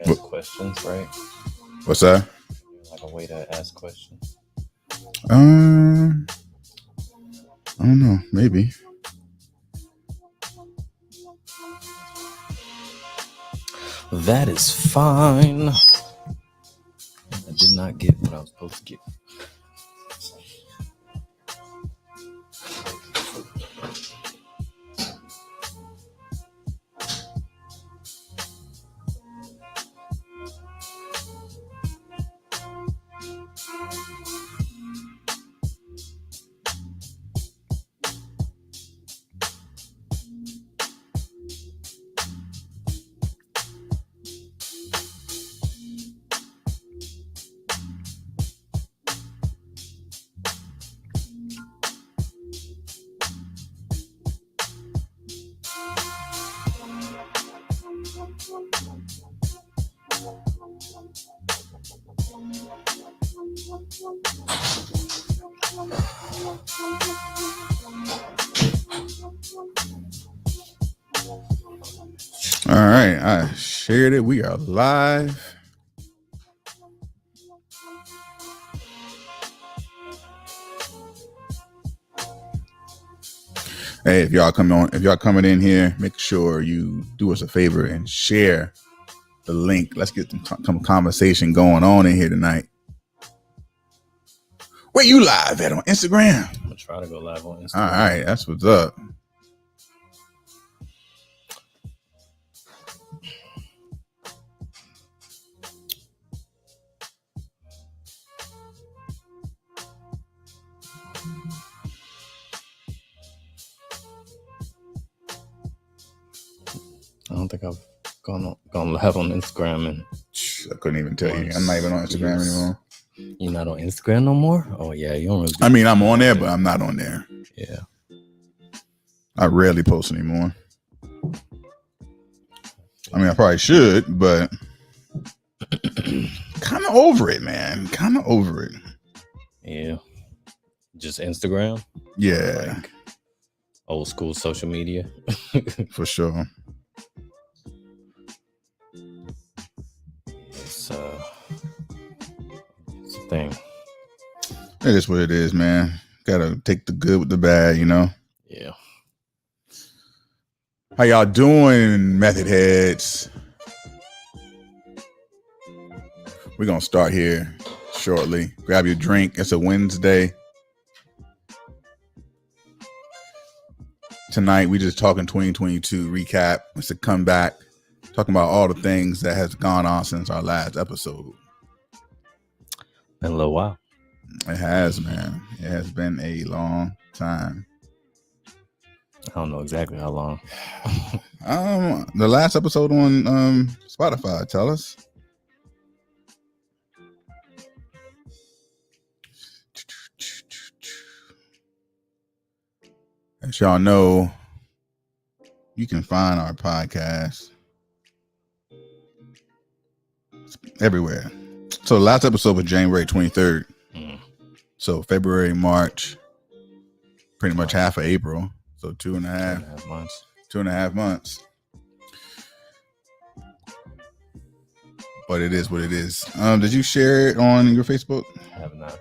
ask questions, right? What's that? Like a way to ask questions. I don't know. Maybe. That is fine. I did not get what I was supposed to get. All right, I shared it. We are live. Hey, if y'all coming in here, make sure you do us a favor and share the link. Let's get some conversation going on in here tonight. Where you live at on Instagram? I'm gonna try to go live on Instagram. All right, that's what's up. I don't think I've gone live on Instagram, and I couldn't even tell you. I'm not even on Instagram anymore. You're not on Instagram no more? Oh yeah, you don't really. I mean, I'm on there, but I'm not on there. Yeah. I rarely post anymore. I mean, I probably should, but kind of over it, man. Kind of over it. Yeah. Just Instagram? Yeah. Like old school social media. For sure. It's a thing. It is what it is, man. Gotta take the good with the bad, you know? Yeah. How y'all doing, method heads? We're gonna start here shortly. Grab your drink. It's a Wednesday. Tonight, we just talking 2022 recap. It's a comeback. Talking about all the things that has gone on since our last episode. Been a little while. It has, man. It has been a long time. I don't know exactly how long. The last episode on Spotify, tell us. As y'all know, you can find our podcast everywhere. So the last episode was January 23rd. So February, March, pretty much half of April. So 2.5 months. 2.5 months. But it is what it is. Did you share it on your Facebook? I have not.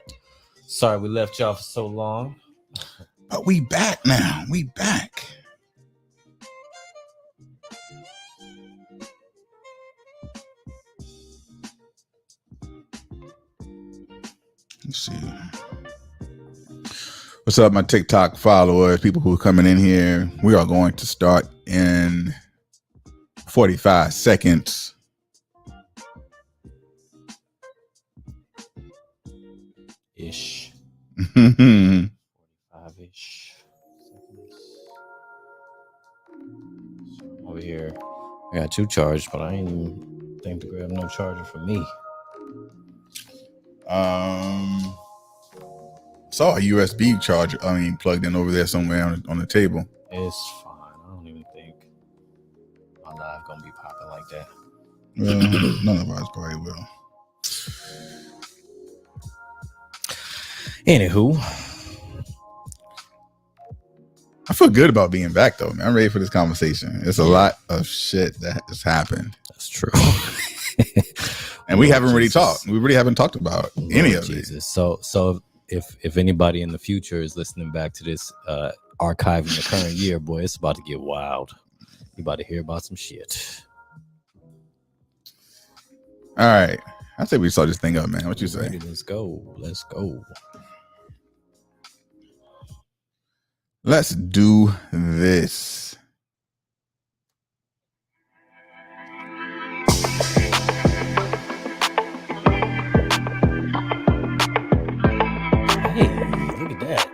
Sorry we left y'all for so long. But we back now. We back. Let's see. What's up, my TikTok followers, people who are coming in here? We are going to start in 45 seconds. Ish. 5-ish seconds. Over here. I got 2 charged, but I ain't even think to grab no charger for me. Saw a USB charger, plugged in over there somewhere on the table. It's fine. I don't even think my live gonna be popping like that. Well, none of us probably will. Anywho, I feel good about being back though, man. I'm ready for this conversation. It's a lot of shit that has happened. That's true. And we haven't really talked. We really haven't talked about any of it. So if anybody in the future is listening back to this archive in the current year, boy, it's about to get wild. You about to hear about some shit. All right. I say we start this thing up, man. What you say? Ready, let's go. Let's go. Let's do this. Hey, look at that.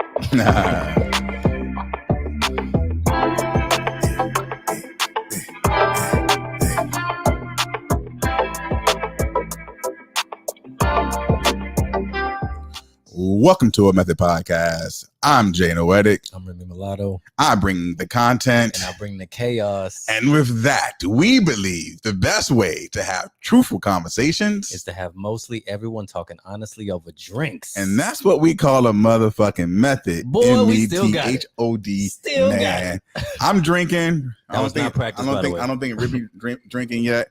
Welcome to A Method Podcast. I'm Jay Noetic. I'm Remy Mulatto. I bring the content. And I bring the chaos. And with that, we believe the best way to have truthful conversations is to have mostly everyone talking honestly over drinks. And that's what we call a motherfucking method. Boy, we still got it. M-E-T-H-O-D. Still man. got it. I'm drinking. That was not practice, by the way. I don't think Rippy drinking yet.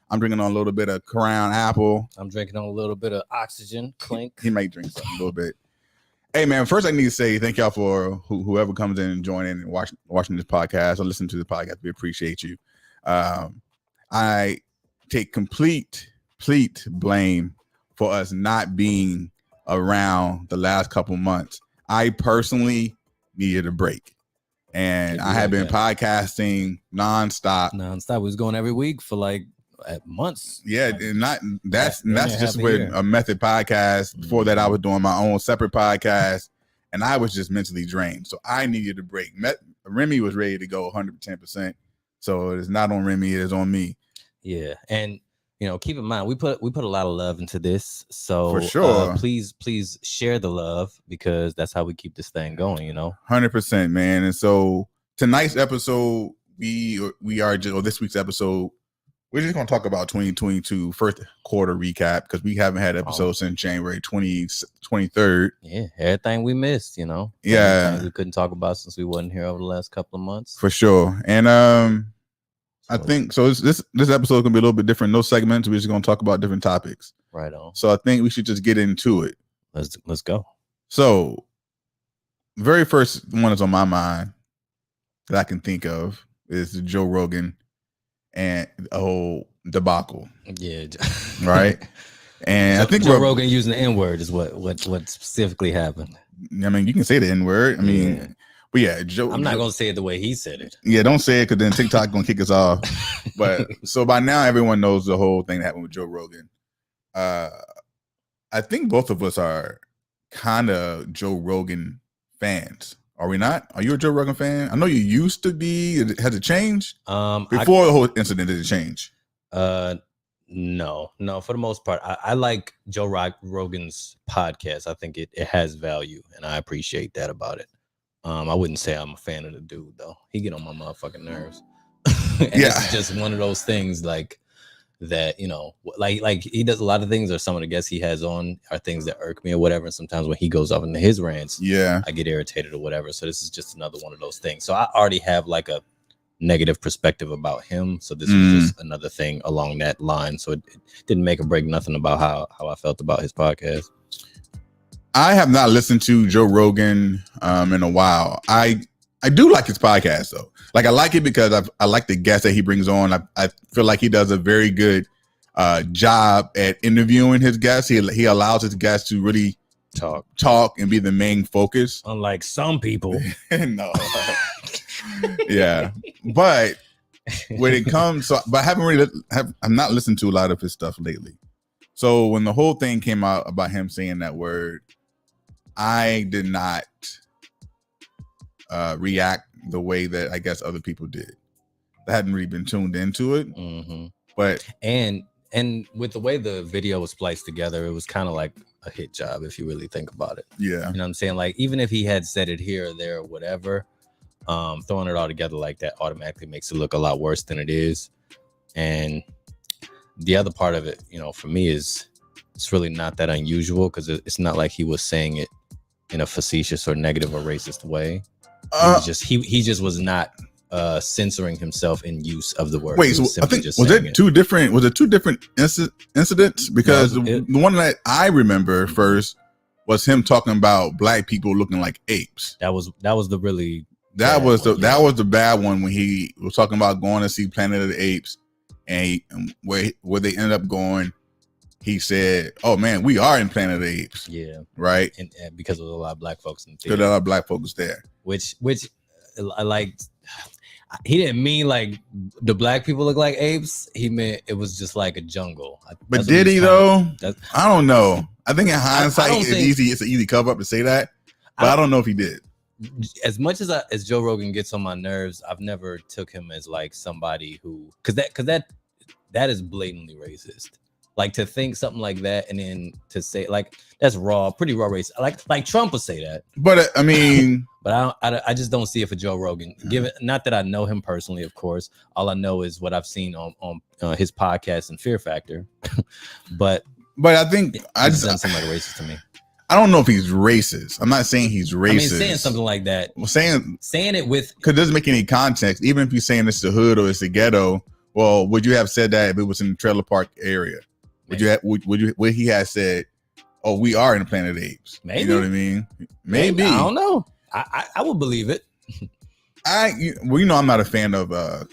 I'm drinking on a little bit of Crown Apple. I'm drinking on a little bit of Oxygen. Clink. He might drink something a little bit. Hey, man, first I need to say thank y'all for whoever comes in and joining and watching this podcast or listening to the podcast. We appreciate you. I take complete blame for us not being around the last couple months. I personally needed a break. And I have been podcasting nonstop. We was going every week for like months. Yeah, and that's just with a Method Podcast. Before that, I was doing my own separate podcast, and I was just mentally drained. So I needed a break. Remy was ready to go 110%. So it's not on Remy, it is on me. Yeah, and keep in mind we put a lot of love into this. So for sure, please share the love, because that's how we keep this thing going. 100%, man. And so tonight's episode, this week's episode, we're just going to talk about 2022 first quarter recap, because we haven't had episodes since January 23rd. Yeah, everything we missed, Yeah. Everything we couldn't talk about since we wasn't here over the last couple of months. For sure. And I think so. This episode is going to be a little bit different. No segments. We're just going to talk about different topics. Right on. So I think we should just get into it. Let's go. So the very first one that's on my mind that I can think of is the Joe Rogan and a whole debacle. Yeah. Right. And I think Joe Rogan using the N-word is what specifically happened. I mean, you can say the N-word. I mean, but yeah, Joe. I'm not gonna say it the way he said it. Yeah, don't say it, because then TikTok gonna kick us off. But so by now everyone knows the whole thing that happened with Joe Rogan. I think both of us are kind of Joe Rogan fans. Are we not? Are you a Joe Rogan fan? I know you used to be. Has it changed? Before the whole incident, did it change? No. For the most part, I like Joe Rogan's podcast. I think it has value, and I appreciate that about it. I wouldn't say I'm a fan of the dude, though. He get on my motherfucking nerves. And it's just one of those things like that, like he does a lot of things, or some of the guests he has on are things that irk me or whatever. And sometimes when he goes off into his rants, I get irritated or whatever. So this is just another one of those things. So I already have like a negative perspective about him. So this was just another thing along that line. So it didn't make or break nothing about how I felt about his podcast. I have not listened to Joe Rogan in a while. I do like his podcast though. Like I like it because I like the guests that he brings on. I feel like he does a very good job at interviewing his guests. He allows his guests to really talk and be the main focus. Unlike some people. No. Yeah. But when it comes, but I haven't I've not listened to a lot of his stuff lately. So when the whole thing came out about him saying that word, I did not react the way that I guess other people did. I hadn't really been tuned into it. Mm-hmm. But and with the way the video was spliced together, it was kind of like a hit job if you really think about it. Yeah. You know what I'm saying? Like, even if he had said it here or there or whatever, throwing it all together like that automatically makes it look a lot worse than it is. And the other part of it, for me, is it's really not that unusual, because it's not like he was saying it in a facetious or negative or racist way. He just was not censoring himself in use of the word. Wait, so I think was it two different incidents? Because the one that I remember first was him talking about black people looking like apes. That was the really that was the bad one when he was talking about going to see Planet of the Apes, and where they ended up going. He said, "Oh man, we are in Planet of the Apes." Yeah, right. And because there was a lot of black folks in the theater. There are a lot of black folks there. Which I like. He didn't mean like the black people look like apes. He meant it was just like a jungle. But did he though? I don't know. I think in hindsight, it's an easy cover up to say that. But I don't know if he did. As much as Joe Rogan gets on my nerves, I've never took him as like somebody who, because that is blatantly racist. Like to think something like that and then to say like that's pretty raw racist. Like Trump would say that. But I mean, but I just don't see it for Joe Rogan. Given not that I know him personally, of course. All I know is what I've seen on his podcast and Fear Factor. but I think I just sounds somewhat racist to me. I don't know if he's racist. I'm not saying he's racist. I mean, saying something like that. Well, saying it with because it doesn't make any context. Even if you're saying it's the hood or it's the ghetto, well, would you have said that if it was in the trailer park area? Would he have said, "Oh, we are in the Planet of the Apes"? Maybe. You know what I mean? Maybe. I don't know. I would believe it. I'm not a fan of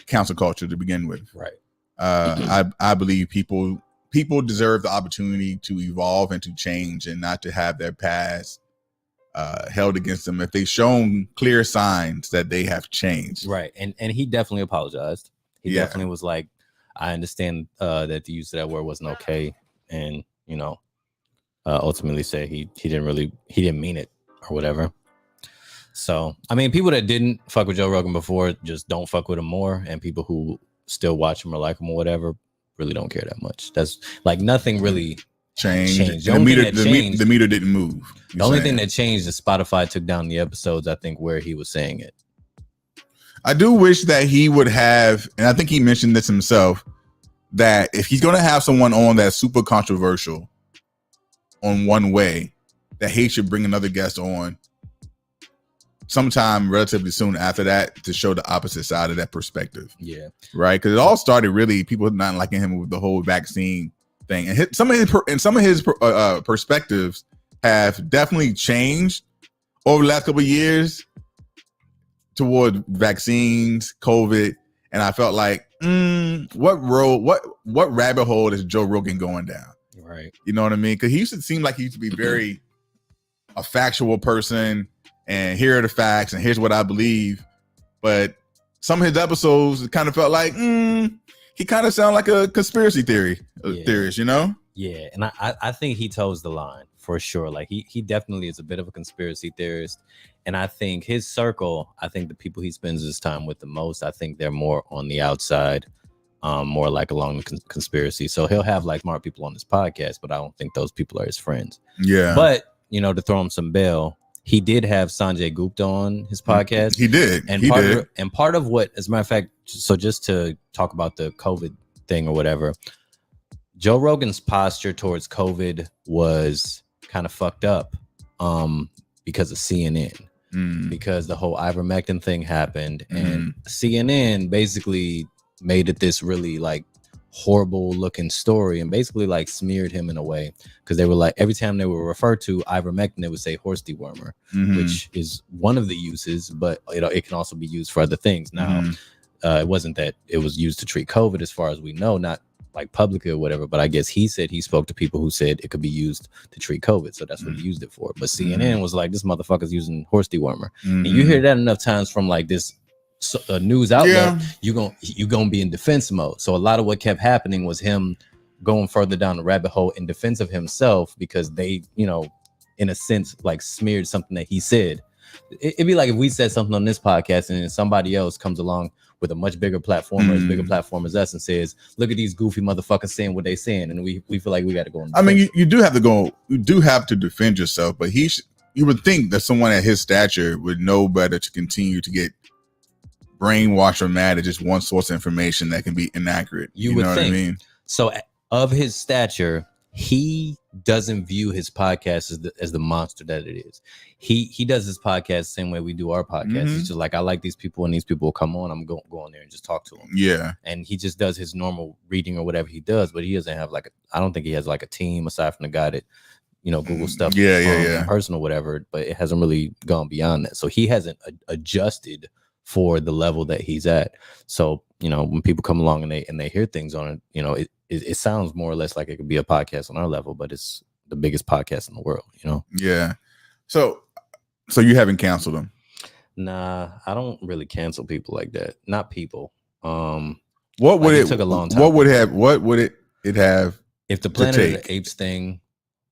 cancel culture to begin with. Right. I believe people deserve the opportunity to evolve and to change, and not to have their past held against them if they've shown clear signs that they have changed. Right. And he definitely apologized. He definitely was like, I understand that the use of that word wasn't okay, and ultimately say he didn't mean it or whatever. So I mean, people that didn't fuck with Joe Rogan before just don't fuck with him more, and people who still watch him or like him or whatever really don't care that much. That's like nothing really changed. The meter didn't move. The only thing that changed is Spotify took down the episodes, I think, where he was saying it. I do wish that he would have, and I think he mentioned this himself, that if he's going to have someone on that's super controversial on one way, that he should bring another guest on sometime relatively soon after that to show the opposite side of that perspective. Yeah. Right? Because it all started really people not liking him with the whole vaccine thing. And some of his perspectives have definitely changed over the last couple of years toward vaccines, COVID, and I felt like, what rabbit hole is Joe Rogan going down? Right. You know what I mean? Because he used to seem like he used to be very a factual person, and here are the facts, and here's what I believe. But some of his episodes, it kind of felt like, he kind of sounded like a conspiracy theorist, you know? Yeah, and I think he toes the line for sure. Like he definitely is a bit of a conspiracy theorist. And I think his circle, I think the people he spends his time with the most, I think they're more on the outside, more like along the conspiracy. So he'll have like smart people on his podcast, but I don't think those people are his friends. Yeah. But, to throw him some bail, he did have Sanjay Gupta on his podcast. He did. And part of what, as a matter of fact, so just to talk about the COVID thing or whatever, Joe Rogan's posture towards COVID was kind of fucked up because of CNN. Because the whole ivermectin thing happened, and CNN basically made it this really like horrible looking story, and basically like smeared him in a way, because they were like, every time they were referred to ivermectin, they would say horse dewormer, which is one of the uses, but it can also be used for other things. Now, it wasn't that it was used to treat COVID, as far as we know, not like publicly or whatever, but I guess he said he spoke to people who said it could be used to treat COVID, so that's what he used it for. But CNN was like, this motherfucker's using horse dewormer, and you hear that enough times from like this news outlet, you gonna be in defense mode. So a lot of what kept happening was him going further down the rabbit hole in defense of himself, because they, in a sense, like smeared something that he said. It'd be like if we said something on this podcast and then somebody else comes along with a much bigger platform or as big a platform as us and says, look at these goofy motherfuckers saying what they saying, and we feel like we got to go. I mean, you do have to defend yourself, but you would think that someone at his stature would know better to continue to get brainwashed or mad at just one source of information that can be inaccurate. You know what I mean? So of his stature, he doesn't view his podcast as the monster that it is. He does his podcast the same way we do our podcast. He's just like, I like these people, and these people will come on. I'm going to go on there and just talk to them. Yeah. And he just does his normal reading or whatever he does, but he doesn't have like I don't think he has like a team aside from the guy that, you know, Google stuff in person or whatever, but it hasn't really gone beyond that. So he hasn't adjusted for the level that he's at. So, you know, when people come along and they hear things on it, you know, it sounds more or less like it could be a podcast on our level, but it's the biggest podcast in the world, you know? Yeah. So you haven't canceled them? Nah, I don't really cancel people like that. Not people. What would it took a long time? What would it have if the Planet of the Apes thing,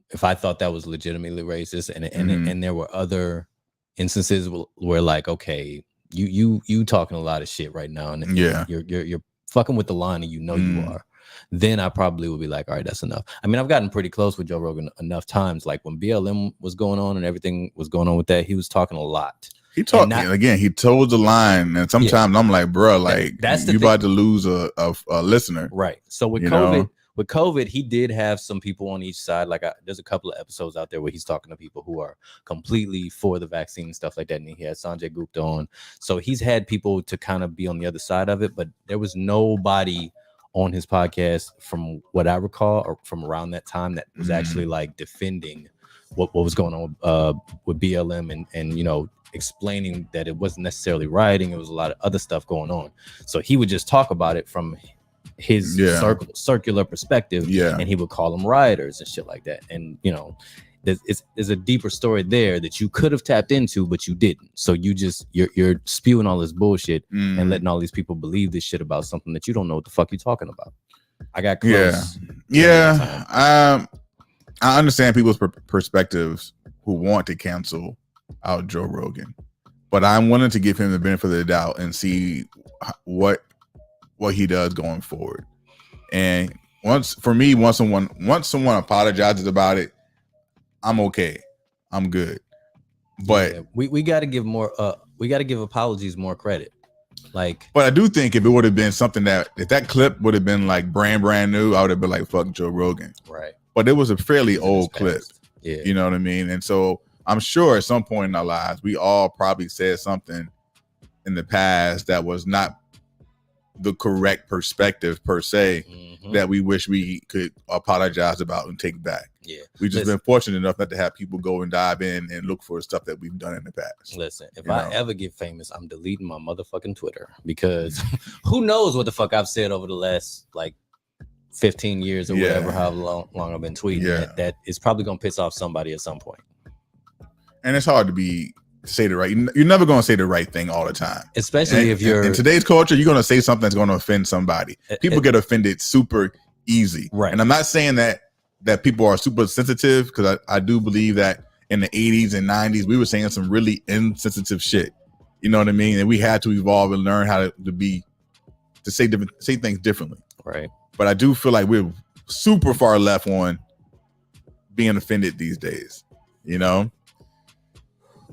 if I thought that was legitimately racist and there were other instances where like, okay, you talking a lot of shit right now, and you're fucking with the line, and you know you are, then I probably would be like, all right, that's enough. I mean, I've gotten pretty close with Joe Rogan enough times. Like when BLM was going on and everything was going on with that, he was talking a lot. He talked again. He told the line, and sometimes I'm like, bro, like that's you about to lose a listener, right? So with COVID, he did have some people on each side. Like there's a couple of episodes out there where he's talking to people who are completely for the vaccine and stuff like that. And he had Sanjay Gupta on. So he's had people to kind of be on the other side of it, but there was nobody on his podcast from what I recall or from around that time that was actually like defending what was going on with BLM and, you know, explaining that it wasn't necessarily rioting. It was a lot of other stuff going on. So he would just talk about it from his circular perspective, and he would call them rioters and shit like that. And you know, there's a deeper story there that you could have tapped into, but you didn't. So you're spewing all this bullshit and letting all these people believe this shit about something that you don't know what the fuck you're talking about. I got close. I understand people's perspectives who want to cancel out Joe Rogan, but I'm willing to give him the benefit of the doubt and see what he does going forward. And once someone apologizes about it, I'm okay. I'm good. But we got to give more we got to give apologies more credit. Like, but I do think if it would have been something if that clip would have been like brand new, I would have been like, fuck Joe Rogan. Right. But it was a fairly old clip. Yeah. You know what I mean? And so I'm sure at some point in our lives, we all probably said something in the past that was not the correct perspective per se, that we wish we could apologize about and take back. Yeah, we've just been fortunate enough not to have people go and dive in and look for stuff that we've done in the past. Listen, if I ever get famous, I'm deleting my motherfucking Twitter, because who knows what the fuck I've said over the last like 15 years or whatever, how long I've been tweeting. That is probably gonna piss off somebody at some point. And it's hard to say the right. You're never going to say the right thing all the time, especially if you're in today's culture. You're going to say something that's going to offend somebody. People get offended super easy, right? And I'm not saying that people are super sensitive, because I do believe that in the 80s and 90s we were saying some really insensitive shit. You know what I mean? And we had to evolve and learn how to say things differently, right? But I do feel like we're super far left on being offended these days. You know.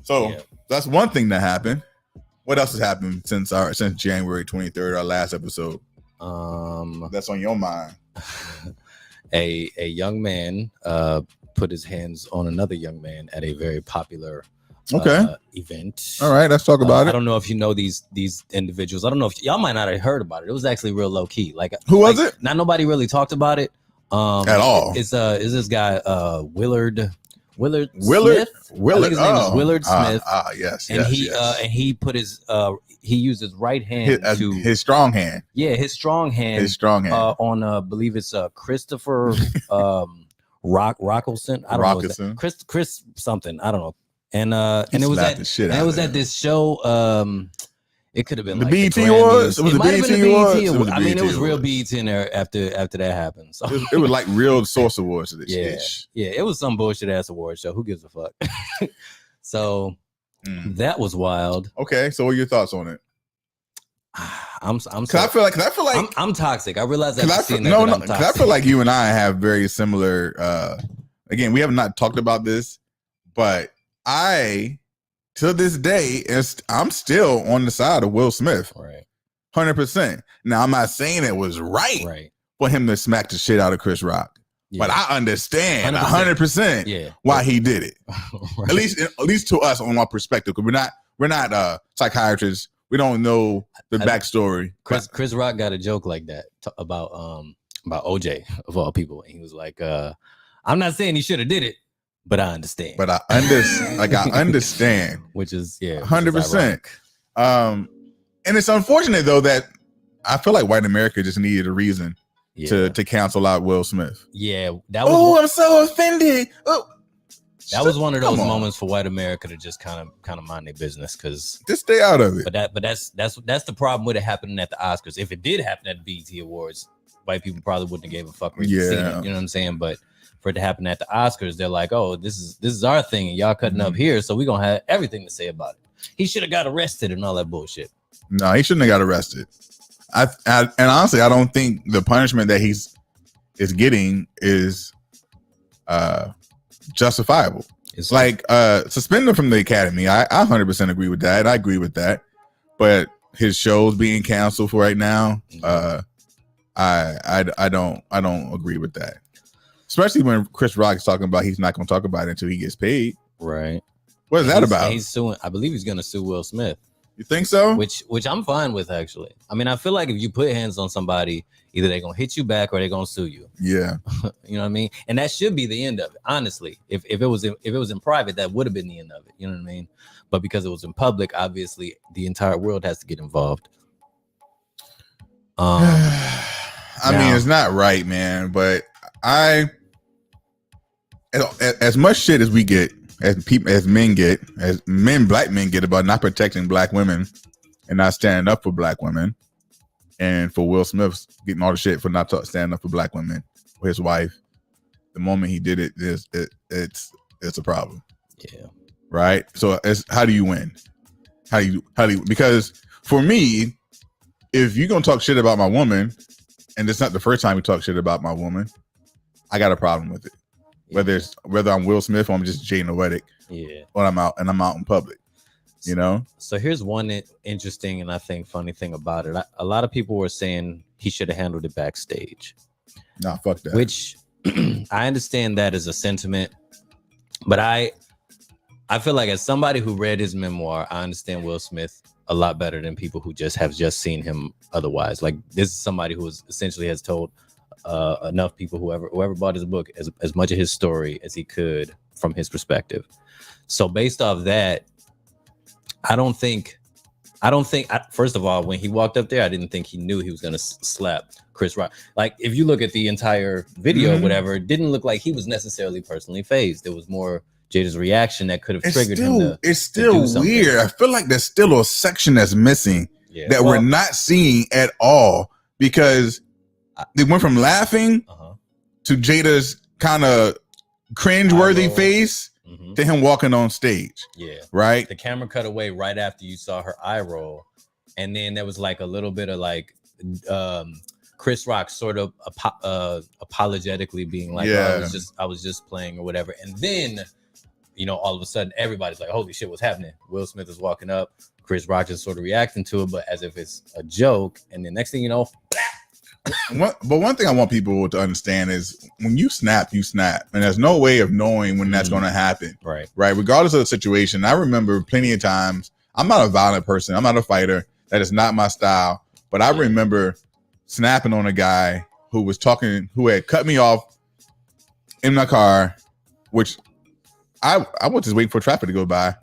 So that's one thing that happened. What else has happened since January 23rd, our last episode? That's on your mind. A young man put his hands on another young man at a very popular event. All right, let's talk about it. I don't know if you know these individuals. I don't know if y'all might not have heard about it. It was actually real low key. Like, who was it? Not nobody really talked about it at all. It's this guy Willard Smith? I think his name is Willard Smith. Yes. And he put his he used his right hand his strong hand. Yeah, his strong hand. On I believe it's Christopher Rockelson. I don't know. Chris something. I don't know. And it was at this show. It could have been the like BET Awards. It was the BET Awards. I mean, it was real BET in there after that happened. So it was like real Source Awards. Yeah, it was some bullshit ass award show. Who gives a fuck? So that was wild. Okay, so what are your thoughts on it? I'm I feel like I'm toxic. I realize that. I feel like you and I have very similar. Again, we have not talked about this, but to this day, I'm still on the side of Will Smith. Right. 100%. Now, I'm not saying it was right for him to smack the shit out of Chris Rock, but I understand 100%. 100% why he did it. Right. At least to us on our perspective, because we're not psychiatrists. We don't know the backstory. Chris Rock got a joke like that about OJ of all people, and he was like, "I'm not saying he should have did it, but I understand." But I understand, which is 100%. And it's unfortunate though that I feel like white America just needed a reason to cancel out Will Smith. Yeah, that was. I'm so offended. Oh, that was one of those moments for white America to just kind of mind their business, because just stay out of it. But that's the problem with it happening at the Oscars. If it did happen at the BET Awards, white people probably wouldn't have gave a fuck. Seen it, you know what I'm saying? But for it to happen at the Oscars, they're like, oh, this is our thing, and y'all cutting up here, so we're gonna have everything to say about it. He should have got arrested and all that bullshit. No, he shouldn't have got arrested. And honestly, I don't think the punishment that is getting is justifiable. It's like suspend him from the Academy. I 100% agree with that. I agree with that. But his show's being canceled for right now. I don't agree with that. Especially when Chris Rock is talking about he's not going to talk about it until he gets paid. Right. What is that about? He's suing. I believe he's going to sue Will Smith. You think so? Which I'm fine with, actually. I mean, I feel like if you put hands on somebody, either they're gonna hit you back or they're gonna sue you. Yeah. You know what I mean? And that should be the end of it. Honestly, if it was in private, that would have been the end of it. You know what I mean? But because it was in public, obviously the entire world has to get involved. I mean, it's not right, man. But as much shit as we get, as black men get about not protecting black women and not standing up for black women, and for Will Smith getting all the shit for not standing up for black women, for his wife, the moment he did it, it's a problem. Yeah. Right. So how do you win? How do you? Because for me, if you're gonna talk shit about my woman, and it's not the first time you talk shit about my woman, I got a problem with it. Whether I'm Will Smith or I'm just Jay Noetic, when I'm out in public, you know. So here's one interesting and I think funny thing about it. A lot of people were saying he should have handled it backstage. Nah, fuck that. Which I understand that as a sentiment, but I feel like as somebody who read his memoir, I understand Will Smith a lot better than people who have seen him otherwise. Like, this is somebody who essentially has told enough people, whoever bought his book, as much of his story as he could from his perspective. So based off that, I don't think first of all, when he walked up there, I didn't think he knew he was gonna slap Chris Rock. Like, if you look at the entire video or whatever, it didn't look like he was necessarily personally fazed. It was more Jada's reaction that could have triggered him. It's still weird. I feel like there's still a section that's missing that we're not seeing at all, because they went from laughing to Jada's kind of cringeworthy face to him walking on stage. Yeah. Right. The camera cut away right after you saw her eye roll. And then there was like a little bit of like Chris Rock sort of apologetically being like, I was just playing or whatever. And then, all of a sudden everybody's like, holy shit, what's happening? Will Smith is walking up. Chris Rock is sort of reacting to it, but as if it's a joke. And then next thing you know, but one thing I want people to understand is when you snap, and there's no way of knowing when that's going to happen. Right. Regardless of the situation. I remember plenty of times. I'm not a violent person. I'm not a fighter. That is not my style. But I remember snapping on a guy who had cut me off in my car, which I was just waiting for traffic to go by.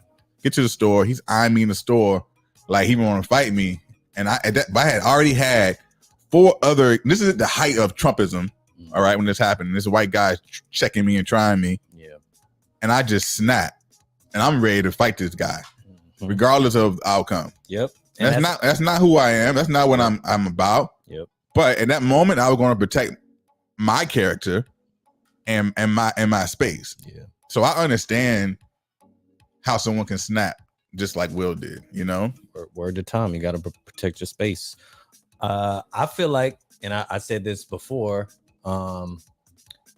Get to the store. He's eyeing me in the store like he want to fight me. And I had already had 4 other. This is at the height of Trumpism. All right, when this happened, and this white guy checking me and trying me. Yeah. And I just snapped, and I'm ready to fight this guy, regardless of the outcome. Yep. And that's not who I am. That's not what I'm about. Yep. But in that moment, I was going to protect my character and my space. Yeah. So I understand how someone can snap just like Will did. Word to Tom, you got to protect your space. I feel like, and I said this before,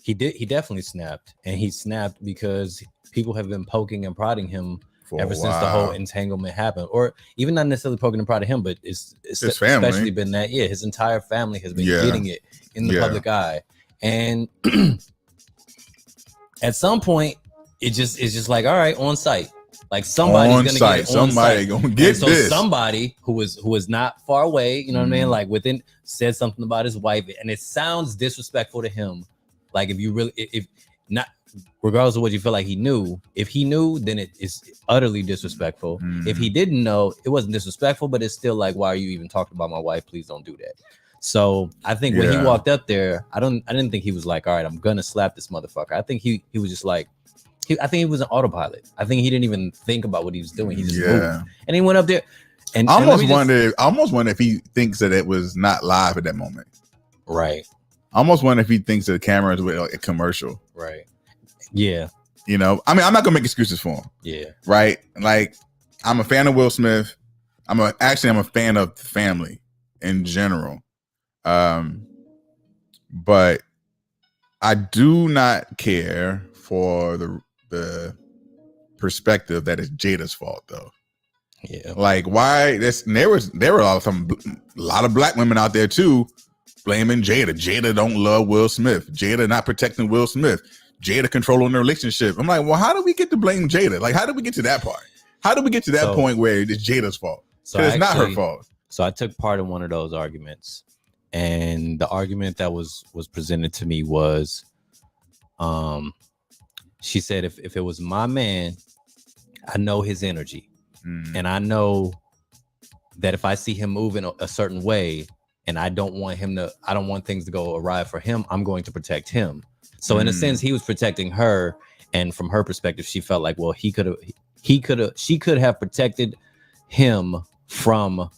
he definitely snapped, and he snapped because people have been poking and prodding him ever since the whole entanglement happened, or even not necessarily poking and prodding him, but it's his family. Especially been that his entire family has been getting it in the public eye, and at some point, it's just like, all right, on site. Like somebody's gonna get it on somebody site. gonna get so this. Somebody who was not far away, you know what I mean? Like said something about his wife, and it sounds disrespectful to him. Like if not, regardless of what you feel like he knew, if he knew, then it is utterly disrespectful. If he didn't know, it wasn't disrespectful, but it's still like, why are you even talking about my wife? Please don't do that. So I think when he walked up there, I didn't think he was like, all right, I'm gonna slap this motherfucker. I think he was just like, I think he was an autopilot. I think he didn't even think about what he was doing. He just moved. And he went up there. And I almost wonder if he thinks that it was not live at that moment. Right. I almost wonder if he thinks the camera is like a commercial. Right. Yeah. You know, I mean, I'm not gonna make excuses for him. Yeah. Right. Like, I'm a fan of Will Smith. I'm a fan of the family in general. But I do not care for the perspective that it's Jada's fault, though. Yeah. Like, why? There were a lot of black women out there too blaming Jada. Jada don't love Will Smith. Jada not protecting Will Smith. Jada controlling the relationship. I'm like, well, how do we get to blame Jada? Like, how do we get to that part? How do we get to that point where it's Jada's fault? So it's not her fault. So I took part in one of those arguments, and the argument that was presented to me was, she said, if it was my man, I know his energy, and I know that if I see him moving a certain way, and I don't want things to go awry for him, I'm going to protect him. So in a sense, he was protecting her, and from her perspective, she felt like, well, she could have protected him from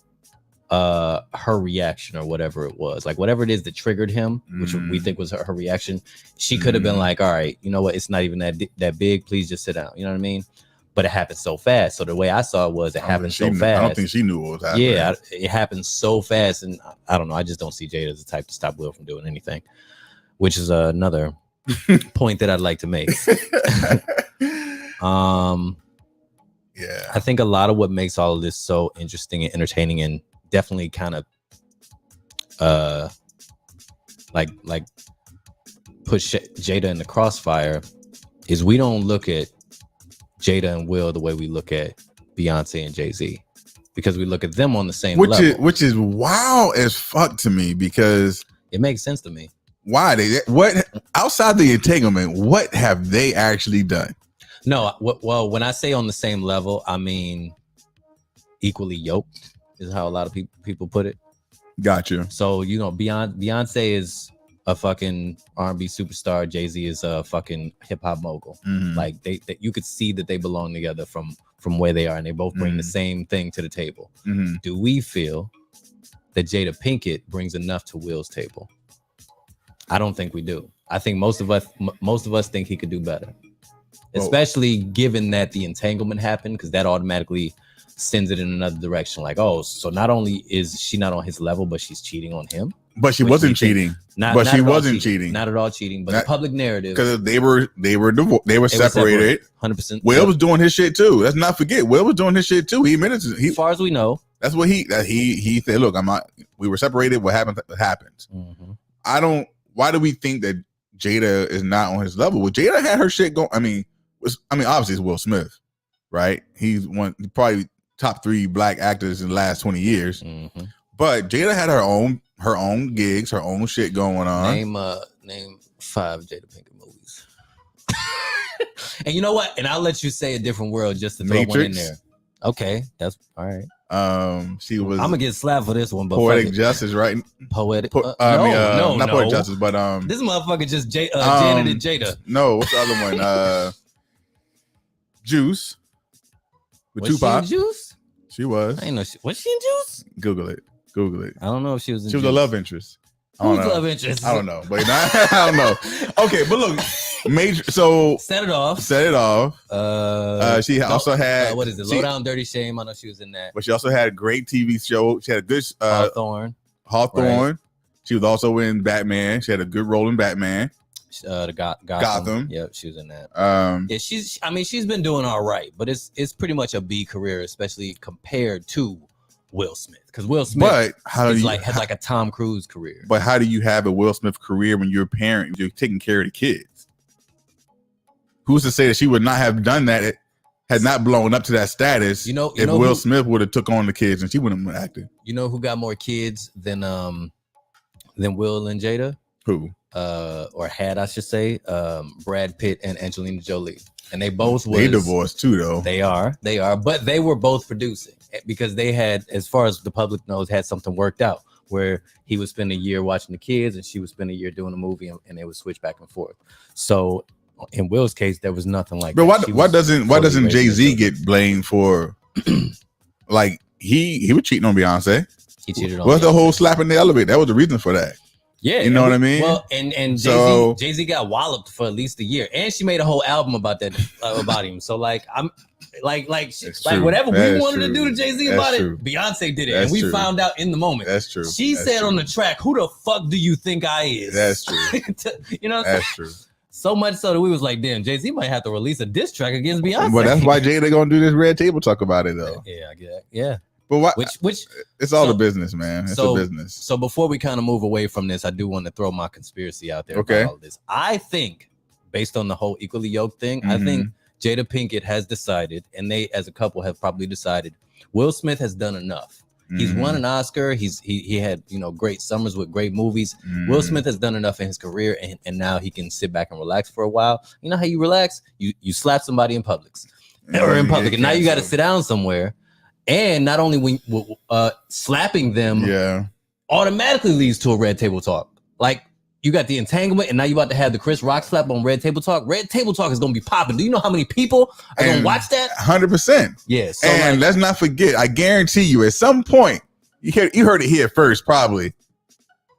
her reaction or whatever it was, like whatever it is that triggered him, which we think was her reaction. She could have been like, all right, you know what, it's not even that big, please just sit down, you know what I mean? But it happened so fast. So the way I saw it was, it happened so fast. I don't think she knew what was happening. Yeah, it happened so fast, and I don't know, I just don't see Jada as the type to stop Will from doing anything, which is another point that I'd like to make. Yeah, I think a lot of what makes all of this so interesting and entertaining, and definitely kind of like push Jada in the crossfire, is we don't look at Jada and Will the way we look at Beyonce and Jay-Z, because we look at them on the same level. Which is wild as fuck to me, because it makes sense to me. Why what outside the entanglement, what have they actually done? No, well, when I say on the same level, I mean equally yoked is how a lot of people put it. Gotcha. So, you know, Beyonce is a fucking R&B superstar. Jay-Z is a fucking hip hop mogul. Like they you could see that they belong together from where they are, and they both bring the same thing to the table. Do we feel that Jada Pinkett brings enough to Will's table? I don't think we do. I think most of us think he could do better, especially given that the entanglement happened, because that automatically sends it in another direction. Like, oh, so not only is she not on his level, but she's cheating on him. But she wasn't cheating. Not at all cheating. But the public narrative, because they were separated. 100%. Will was doing his shit too. Let's not forget, Will was doing his shit too. He admitted to, as far as we know, that's what he said. Look, we were separated. What happened? Happens. Why do we think that Jada is not on his level? Well, Jada had her shit going. I mean, obviously it's Will Smith, right? He's probably top 3 black actors in the last 20 years. But Jada had her own gigs, her own shit going on. Name 5 Jada Pinkett movies. And you know what? And I'll let you say a different world just to throw one in there. Okay, that's all right. She was. I'm gonna get slapped for this one, but Poetic Justice, right? Poetic. Not Poetic Justice, but this motherfucker just Janet and Jada. No, what's the other one? Juice. With Tupac. She in Juice? She was. I ain't know. Was she in Juice? Google it. I don't know if she was in She was Juice. a love interest. Who's love interest? I don't know, but I don't know. Okay, but look, so set it off. She also had what is it? Low Down Dirty Shame. I know she was in that. But she also had a great TV show. She had a good Hawthorne. Right. She was also in Batman. She had a good role in Batman. Gotham. Yeah, she was in that. Yeah, she's been doing all right, but it's pretty much a B career, especially compared to Will Smith, because Will Smith has like a Tom Cruise career. But how do you have a Will Smith career when you're a parent, you're taking care of the kids? who's to say that she would not have done that? It had not blown up to that status. If Will Smith would have took on the kids and she wouldn't have been acting. You know who got more kids than Will and Jada? Who? Or had, I should say, Brad Pitt and Angelina Jolie. And they both they divorced too, though. They are, but they were both producing because they had, as far as the public knows, had something worked out where he would spend a year watching the kids and she would spend a year doing a movie, and they would switch back and forth. So in Will's case, there was nothing like that. But why doesn't Jay-Z get blamed for like he was cheating on Beyonce? He cheated on What's Beyonce. The whole slap in the elevator? That was the reason for that. Yeah, you know what I mean. Well, and Jay-Z got walloped for at least a year, and she made a whole album about that about him. So like I'm like whatever we wanted to do to Jay-Z about it, Beyonce did it, and we found out in the moment. That's true. She said on the track, "Who the fuck do you think I is?" That's true. You know, that's true. So much so that we was like, damn, Jay-Z might have to release a diss track against Beyonce. But that's why Jay they gonna do this Red Table Talk about it though. Yeah, I get it. Yeah. But what? Which it's all the business, man. It's a business. So before we kind of move away from this, I do want to throw my conspiracy out there. Okay. About all of this. I think, based on the whole equally yoked thing, I think Jada Pinkett has decided, and they as a couple have probably decided, Will Smith has done enough. He's won an Oscar. He had great summers with great movies. Will Smith has done enough in his career, and now he can sit back and relax for a while. You know how you relax? You slap somebody in Publix or in public, and now you got to sit down somewhere. And not only when slapping them automatically leads to a Red Table Talk. Like you got the entanglement, and now you about to have the Chris Rock slap on Red Table Talk. Red Table Talk is gonna be popping. Do you know how many people are gonna watch that? 100%. Yeah. So and let's not forget, I guarantee you, at some point, you heard it here first, probably.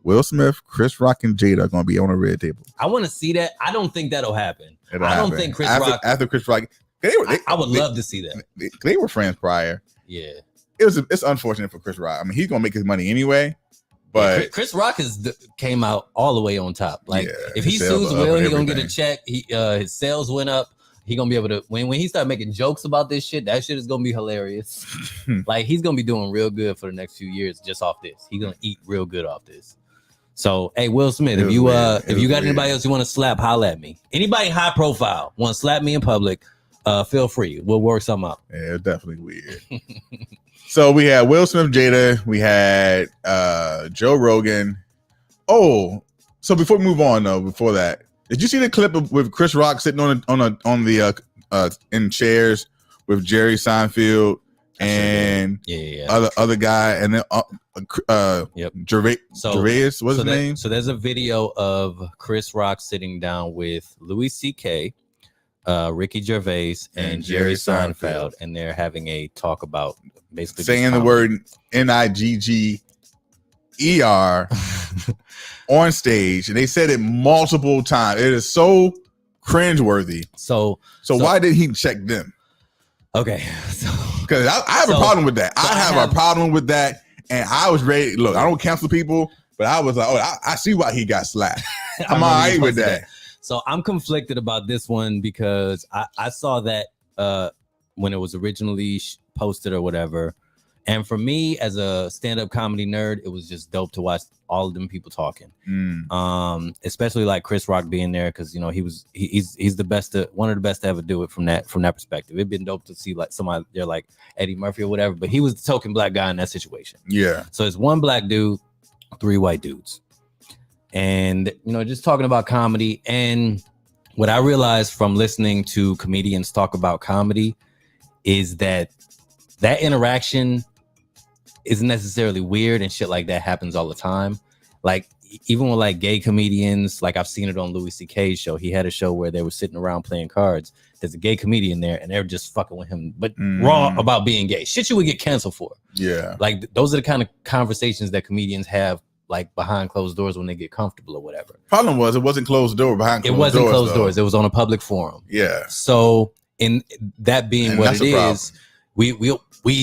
Will Smith, Chris Rock, and Jada are gonna be on a Red Table. I want to see that. I don't think that'll happen. I don't think Chris Rock after Chris Rock. I would love to see that. They were friends prior. Yeah, it's unfortunate for Chris Rock. I mean, he's gonna make his money anyway. But Chris Rock came out all the way on top. Like if he sues Will, he's gonna get a check. His sales went up. He gonna be able to when he start making jokes about this shit. That shit is gonna be hilarious. Like he's gonna be doing real good for the next few years just off this. He's gonna eat real good off this. So hey, Will Smith, if you got anybody else you want to slap, holla at me. Anybody high profile want to slap me in public? Feel free. We'll work something out. Yeah, it's definitely weird. So we had Will Smith, Jada. We had Joe Rogan. Oh, so before we move on though, before that, did you see the clip with Chris Rock sitting on the in chairs with Jerry Seinfeld and other guy and then Gervais? What's his name? So there's a video of Chris Rock sitting down with Louis C.K., Ricky Gervais, and Jerry Seinfeld, and they're having a talk about basically saying the word Nigger on stage, and they said it multiple times. It is so cringeworthy. So why did he check them? Okay, because I have a problem with that. I have a problem with that, and I was ready. Look, I don't cancel people, but I was like, oh, I see why he got slapped. I'm all right with that. So I'm conflicted about this one because I saw that when it was originally posted or whatever. And for me, as a stand-up comedy nerd, it was just dope to watch all of them people talking. Especially like Chris Rock being there because he's the best, one of the best to ever do it from that perspective. It'd been dope to see like somebody there like Eddie Murphy or whatever, but he was the token black guy in that situation. Yeah. So it's one black dude, 3 white dudes. And, just talking about comedy. And what I realized from listening to comedians talk about comedy is that interaction isn't necessarily weird, and shit like that happens all the time. Like, even with like gay comedians, like I've seen it on Louis C.K.'s show. He had a show where they were sitting around playing cards. There's a gay comedian there, and they're just fucking with him, but raw about being gay. Shit you would get canceled for. Yeah. Like, those are the kind of conversations that comedians have like behind closed doors when they get comfortable or whatever. Problem was it wasn't closed door behind closed doors. It wasn't closed doors. It was on a public forum. Yeah. So in that being what it is, we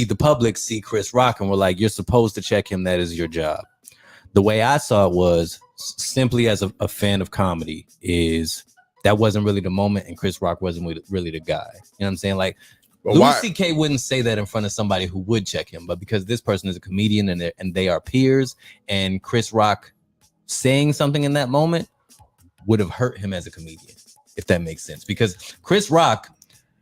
the public see Chris Rock and we're like, you're supposed to check him. That is your job. The way I saw it was simply as a fan of comedy is that wasn't really the moment, and Chris Rock wasn't really the guy. You know what I'm saying? Like, Louis C.K. wouldn't say that in front of somebody who would check him, but because this person is a comedian and they are peers, and Chris Rock saying something in that moment would have hurt him as a comedian. if that makes sense. Because Chris Rock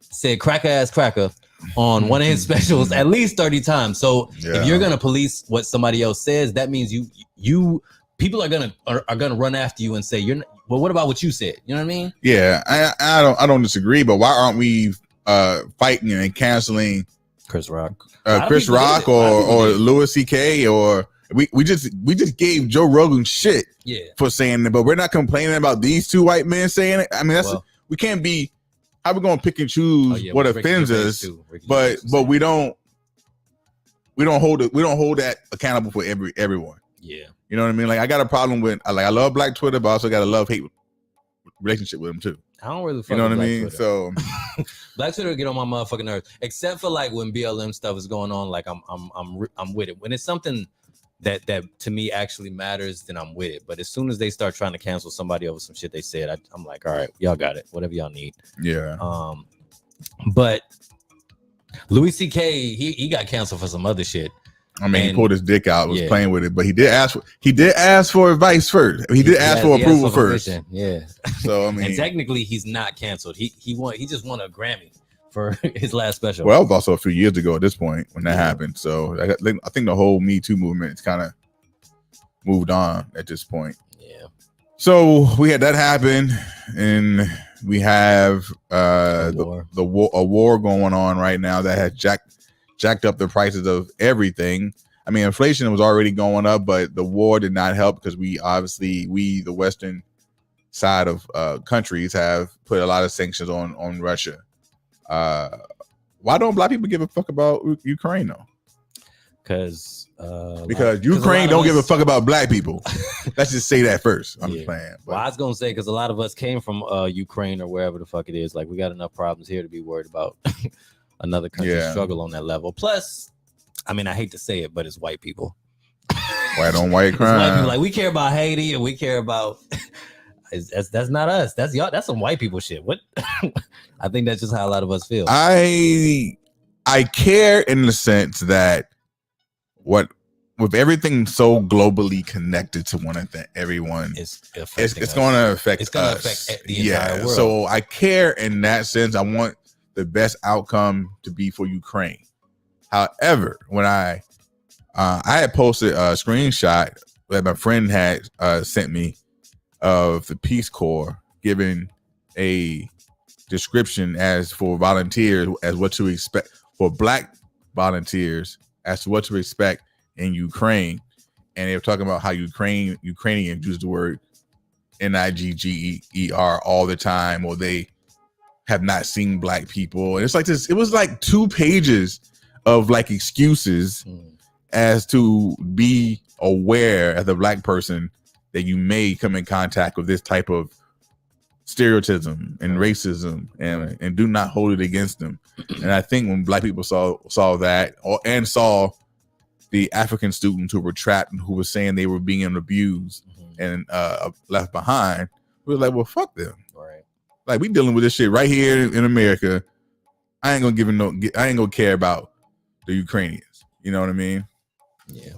said cracker ass cracker on one of his specials at least 30 times. So if you're gonna police what somebody else says, that means you people are gonna run after you and say you're not, well, what about what you said? You know what I mean? Yeah, I don't disagree, but why aren't we fighting and canceling Chris Rock, or Louis C.K. or we just gave Joe Rogan shit for saying it, but we're not complaining about these two white men saying it. I mean, we can't be. How we gonna pick and choose what offends us, but we don't hold that accountable for everyone. Yeah, you know what I mean. Like I got a problem with I love Black Twitter, but I also got a love hate relationship with him too. I don't really fuck you know with what I Black mean. Twitter. So Black Twitter get on my motherfucking nerves, except for like when BLM stuff is going on. Like I'm with it. When it's something that to me actually matters, then I'm with it. But as soon as they start trying to cancel somebody over some shit they said, I'm like, all right, y'all got it, whatever y'all need. Yeah. But Louis C.K. he got canceled for some other shit. I mean, he pulled his dick out, was playing with it, but he did ask for advice first. He did ask for approval first. Yeah. So I mean, and technically he's not canceled. He just won a Grammy for his last special. Well, it was also a few years ago at this point when that happened. So I think the whole Me Too movement has kind of moved on at this point. Yeah. So we had that happen, and we have a war going on right now that has jacked up the prices of everything. I mean, inflation was already going up, but the war did not help because we the Western side of countries have put a lot of sanctions on Russia. Why don't Black people give a fuck about Ukraine though? Because Ukraine don't give a fuck about Black people. Let's just say that first. I'm just playing. Well, I was gonna say because a lot of us came from Ukraine or wherever the fuck it is. Like we got enough problems here to be worried about another country's struggle on that level. Plus, I mean, I hate to say it, but it's white people. White on white crime. White people, like we care about Haiti and we care about. That's not us. That's y'all. That's some white people shit. What? I think that's just how a lot of us feel. I care in the sense that with everything so globally connected to everyone, it's going to affect us. It's going to affect the entire world. So I care in that sense. I want the best outcome to be for Ukraine. However, when I had posted a screenshot that my friend had sent me of the Peace Corps giving a description as for volunteers as what to expect for Black volunteers as to what to expect in Ukraine, and they were talking about how Ukrainians use the word NIGGER all the time, or they have not seen Black people, and it's like this. It was like 2 pages of like excuses as to be aware as a Black person that you may come in contact with this type of stereotypes and racism, and do not hold it against them. And I think when Black people saw that, and saw the African students who were trapped and who were saying they were being abused and left behind, we were like, well, fuck them. Right. Like we dealing with this shit right here in America. I ain't gonna care about the Ukrainians. You know what I mean? Yeah.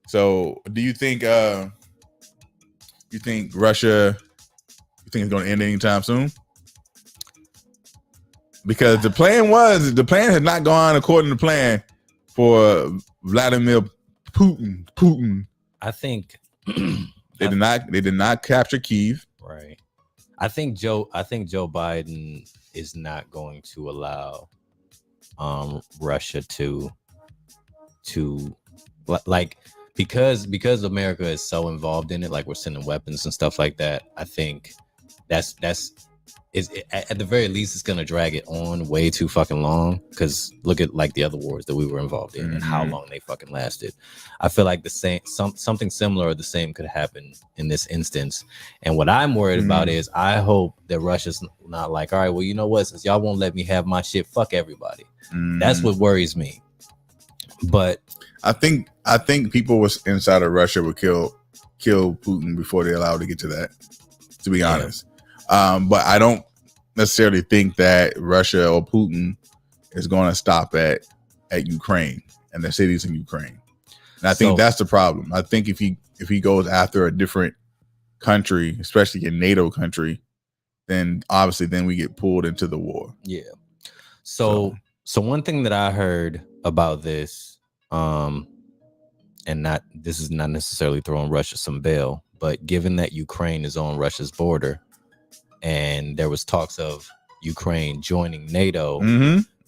So do you think Russia, you think it's going to end anytime soon? Because the plan had not gone according to plan for Vladimir Putin. I think they did not capture Kyiv. Right. I think Joe Biden is not going to allow Russia to like, because America is so involved in it, like we're sending weapons and stuff like that. I think that's at the very least it's gonna drag it on way too fucking long. Because look at like the other wars that we were involved in and how long they fucking lasted. I feel like something similar or the same could happen in this instance. And what I'm worried about is I hope that Russia's not like, all right, well, you know what? Since y'all won't let me have my shit, fuck everybody. That's what worries me. But I think people was inside of Russia would kill Putin before they allowed to get to that, to be honest. But I don't necessarily think that Russia or Putin is going to stop at Ukraine and the cities in Ukraine. And I think that's the problem. I think if he goes after a different country, especially a NATO country, then obviously then we get pulled into the war. Yeah. So one thing that I heard about this, and this is not necessarily throwing Russia some bail, but given that Ukraine is on Russia's border, and there was talks of Ukraine joining NATO,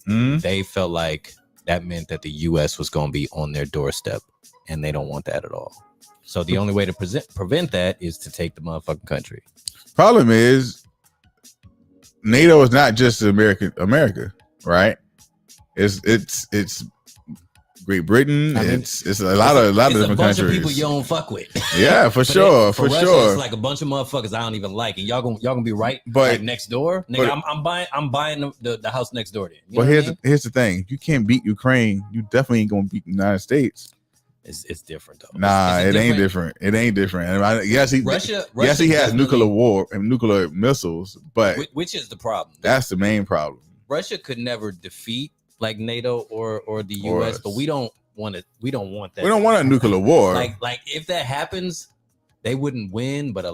they felt like that meant that the U.S. was going to be on their doorstep, and they don't want that at all. So the only way to prevent that is to take the motherfucking country. Problem is, NATO is not just America, right? It's Great Britain. I mean, it's a lot of different countries. Of people you don't fuck with. Yeah, for sure, for Russia, sure. It's like a bunch of motherfuckers I don't even like, and y'all gonna be right but, like next door. Nigga, I'm buying the house next door. Then. But here's the thing: if you can't beat Ukraine, you definitely ain't gonna beat the United States. It's different though. Nah, it ain't different. It ain't different. Russia he has nuclear war and nuclear missiles, but which is the problem? That's the main problem. Russia could never defeat like NATO or the US, but we don't want that. We don't want a nuclear war. Like if that happens, they wouldn't win, but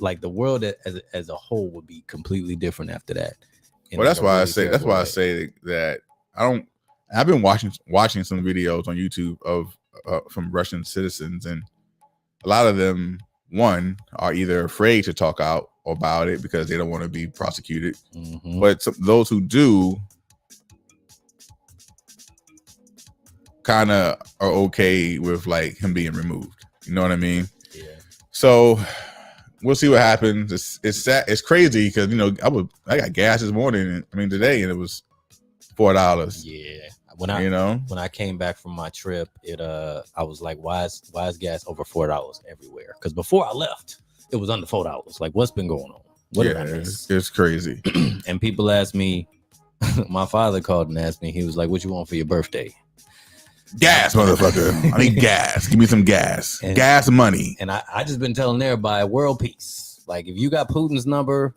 like the world as a whole would be completely different after that. Well, that's why I say that I've been watching some videos on YouTube of from Russian citizens, and a lot of them are either afraid to talk out about it because they don't want to be prosecuted, but those who do kind of are okay with like him being removed. You know what I mean? Yeah. So we'll see what happens. It's sad. It's crazy because I got gas this morning. Today, and it was $4. Yeah. When I came back from my trip, I was like, why is gas over $4 everywhere? Because before I left, it was under $4. Like, what's been going on? What did I miss? It's crazy. And people asked me. My father called and asked me. He was like, "What you want for your birthday?" Gas, motherfucker. I need gas. Give me some gas. Gas money. And I just been telling everybody, world peace. Like, if you got Putin's number,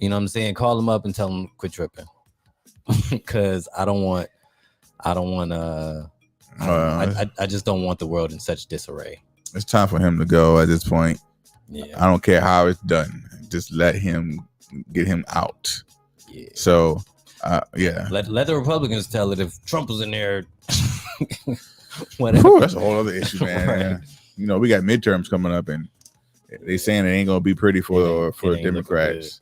you know what I'm saying, call him up and tell him quit tripping. Because I just don't want the world in such disarray. It's time for him to go at this point. Yeah. I don't care how it's done. Just get him out. Yeah. So, yeah. Let the Republicans tell it if Trump was in there. Whatever. Whew, that's a whole other issue, man. Right. We got midterms coming up, and they saying it ain't gonna be pretty for Democrats.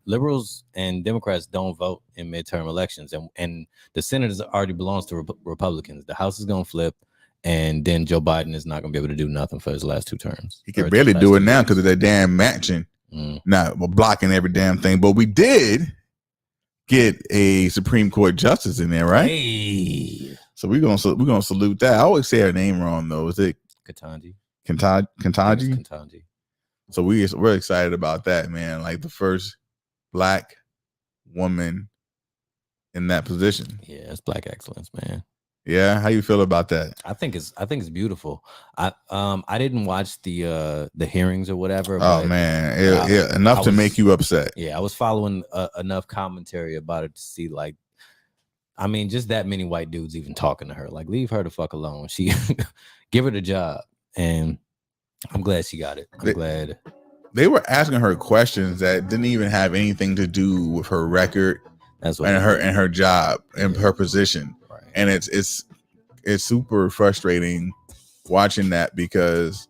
Liberals and Democrats don't vote in midterm elections, and the Senate already belongs to Republicans. The House is gonna flip, and then Joe Biden is not gonna be able to do nothing for his last 2 terms. He can barely do it now because of that damn matching. Not blocking every damn thing, but we did get a Supreme Court justice in there, right? Hey. So we're gonna salute that. I always say her name wrong though. Is it Ketanji? Ketanji. So we're excited about that, man. Like the first Black woman in that position. Yeah, it's Black excellence, man. Yeah, how you feel about that? I think it's beautiful. I didn't watch the hearings or whatever. Oh man, enough to make you upset. Yeah, I was following enough commentary about it to see just that many white dudes even talking to her. Like, leave her the fuck alone. She give her the job, and I'm glad she got it. I'm glad. They were asking her questions that didn't even have anything to do with her record. That's what and her job and her position. And it's super frustrating watching that because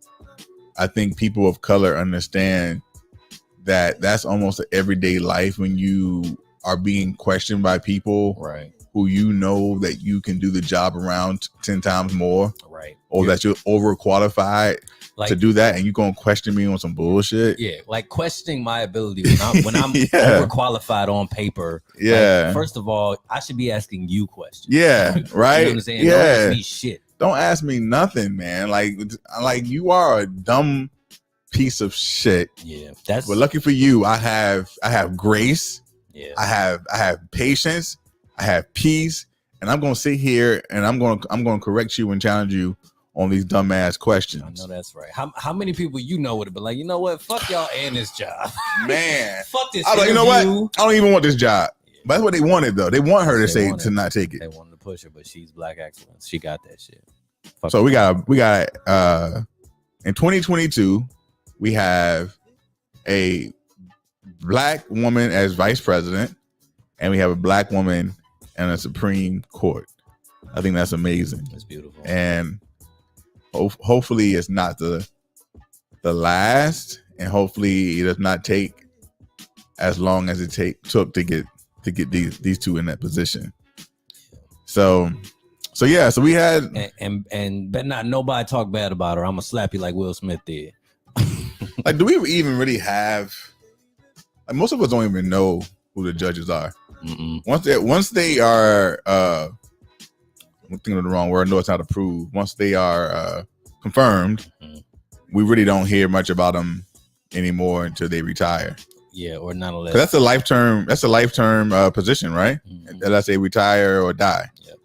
I think people of color understand that that's almost an everyday life when you are being questioned by people who that you can do the job around 10 times more, or that you're overqualified to do that, and you're gonna question me on some bullshit. Yeah, like questioning my ability when I'm overqualified on paper. Yeah. Like, first of all, I should be asking you questions. Yeah, right. You know what I'm saying? Yeah. Don't ask me shit. Don't ask me nothing, man. Like you are a dumb piece of shit. Yeah, but lucky for you, I have grace. Yeah, I have patience. I have peace, and I'm gonna sit here and I'm gonna correct you and challenge you on these dumbass questions. I know that's right. How many people would have been like, you know what? Fuck y'all and this job. Man. Fuck this. You know what? I don't even want this job. Yeah. But that's what they wanted though. They want her to not take it. They wanted to push her, but she's Black excellence. She got that shit. So we got in 2022, we have a black woman as vice president, and we have a black woman in a Supreme Court. I think that's amazing. That's beautiful. And hopefully it's not the last, and hopefully it does not take as long as it took to get these two in that position. So yeah, so we had and better not nobody talk bad about her. I'm gonna slap you like Will Smith did. Like, do we even really have? Like, most of us don't even know who the judges are. Mm-mm. Once they are, I'm thinking of the wrong word. No, it's not approved. Once they are confirmed, we really don't hear much about them anymore until they retire. Yeah, or not unless that's a life term. That's a lifetime position, right? Mm-hmm. Unless they retire or die. Yep.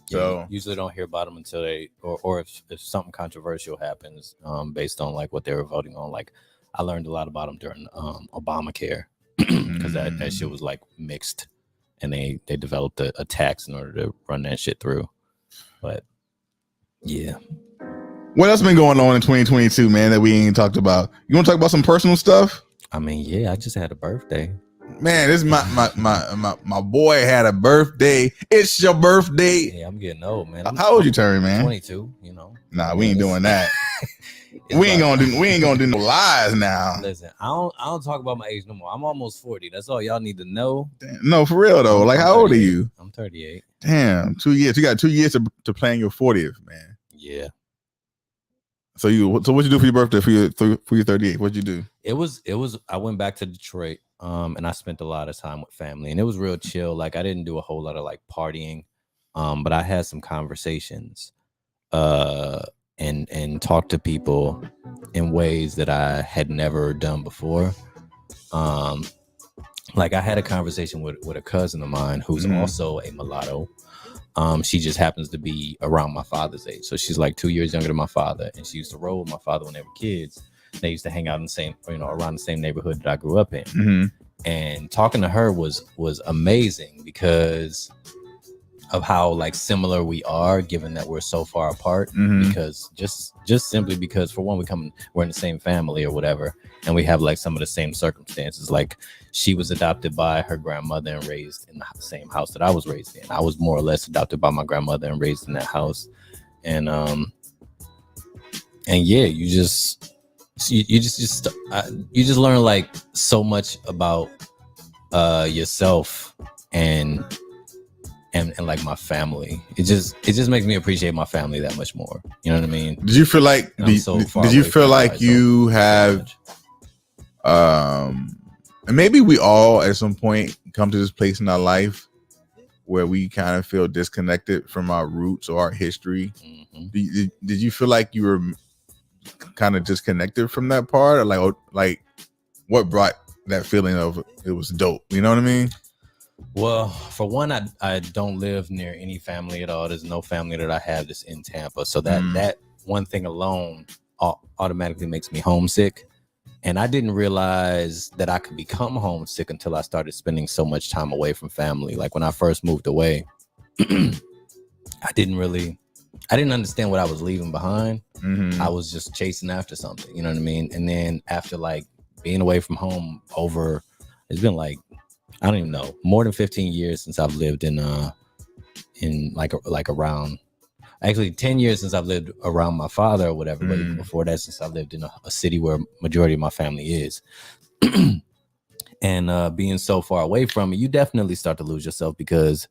So you usually don't hear about them until they, or if something controversial happens, based on like what they were voting on. Like, I learned a lot about them during Obamacare, because that shit was like mixed, and they developed a tax in order to run that shit through. But yeah. What else been going on in 2022, man, that we ain't talked about? You want to talk about some personal stuff? I mean, yeah, I just had a birthday. Man, this is my boy had a birthday. It's your birthday. Yeah, I'm getting old, man. How old you turn, man? 22. You know. Nah, we ain't doing that. we ain't gonna do no lies now. Listen, I don't talk about my age no more. I'm almost 40. That's all y'all need to know. Damn, no, for real though. Like, how old are you? I'm 38. Damn, 2 years. You got 2 years to plan your 40th, man. Yeah. So what you do for your birthday for your 38? What'd you do? It was I went back to Detroit, and I spent a lot of time with family, and it was real chill. Like, I didn't do a whole lot of like partying, but I had some conversations, and talked to people in ways that I had never done before. Like, I had a conversation with a cousin of mine who's also a mulatto. She just happens to be around my father's age. So she's like 2 years younger than my father. And she used to roll with my father when they were kids. They used to hang out in the same, around the same neighborhood that I grew up in. Mm-hmm. And talking to her was amazing because of how like similar we are, given that we're so far apart. Mm-hmm. Because just simply because, for one, we're in the same family or whatever, and we have like some of the same circumstances. Like, she was adopted by her grandmother and raised in the same house that I was raised in. I was more or less adopted by my grandmother and raised in that house. And yeah, you just learn like so much about yourself and like my family. It just makes me appreciate my family that much more. You know what I mean? Did you feel like did you feel like you have and maybe we all at some point come to this place in our life where we kind of feel disconnected from our roots or our history? Mm-hmm. Did you feel like you were kind of disconnected from that part, or like what brought that feeling of it was dope? You know what I mean? Well, for one, I don't live near any family at all. There's no family that I have that's in Tampa. So that one thing alone automatically makes me homesick. And I didn't realize that I could become homesick until I started spending so much time away from family. Like, when I first moved away, I didn't understand what I was leaving behind. Mm-hmm. I was just chasing after something, you know what I mean? And then after like being away from home it's been like, I don't even know, more than 15 years since I've lived in like around, actually 10 years since I've lived around my father or whatever. But even before that, since I lived in a city where majority of my family is. And being so far away from it, you definitely start to lose yourself, because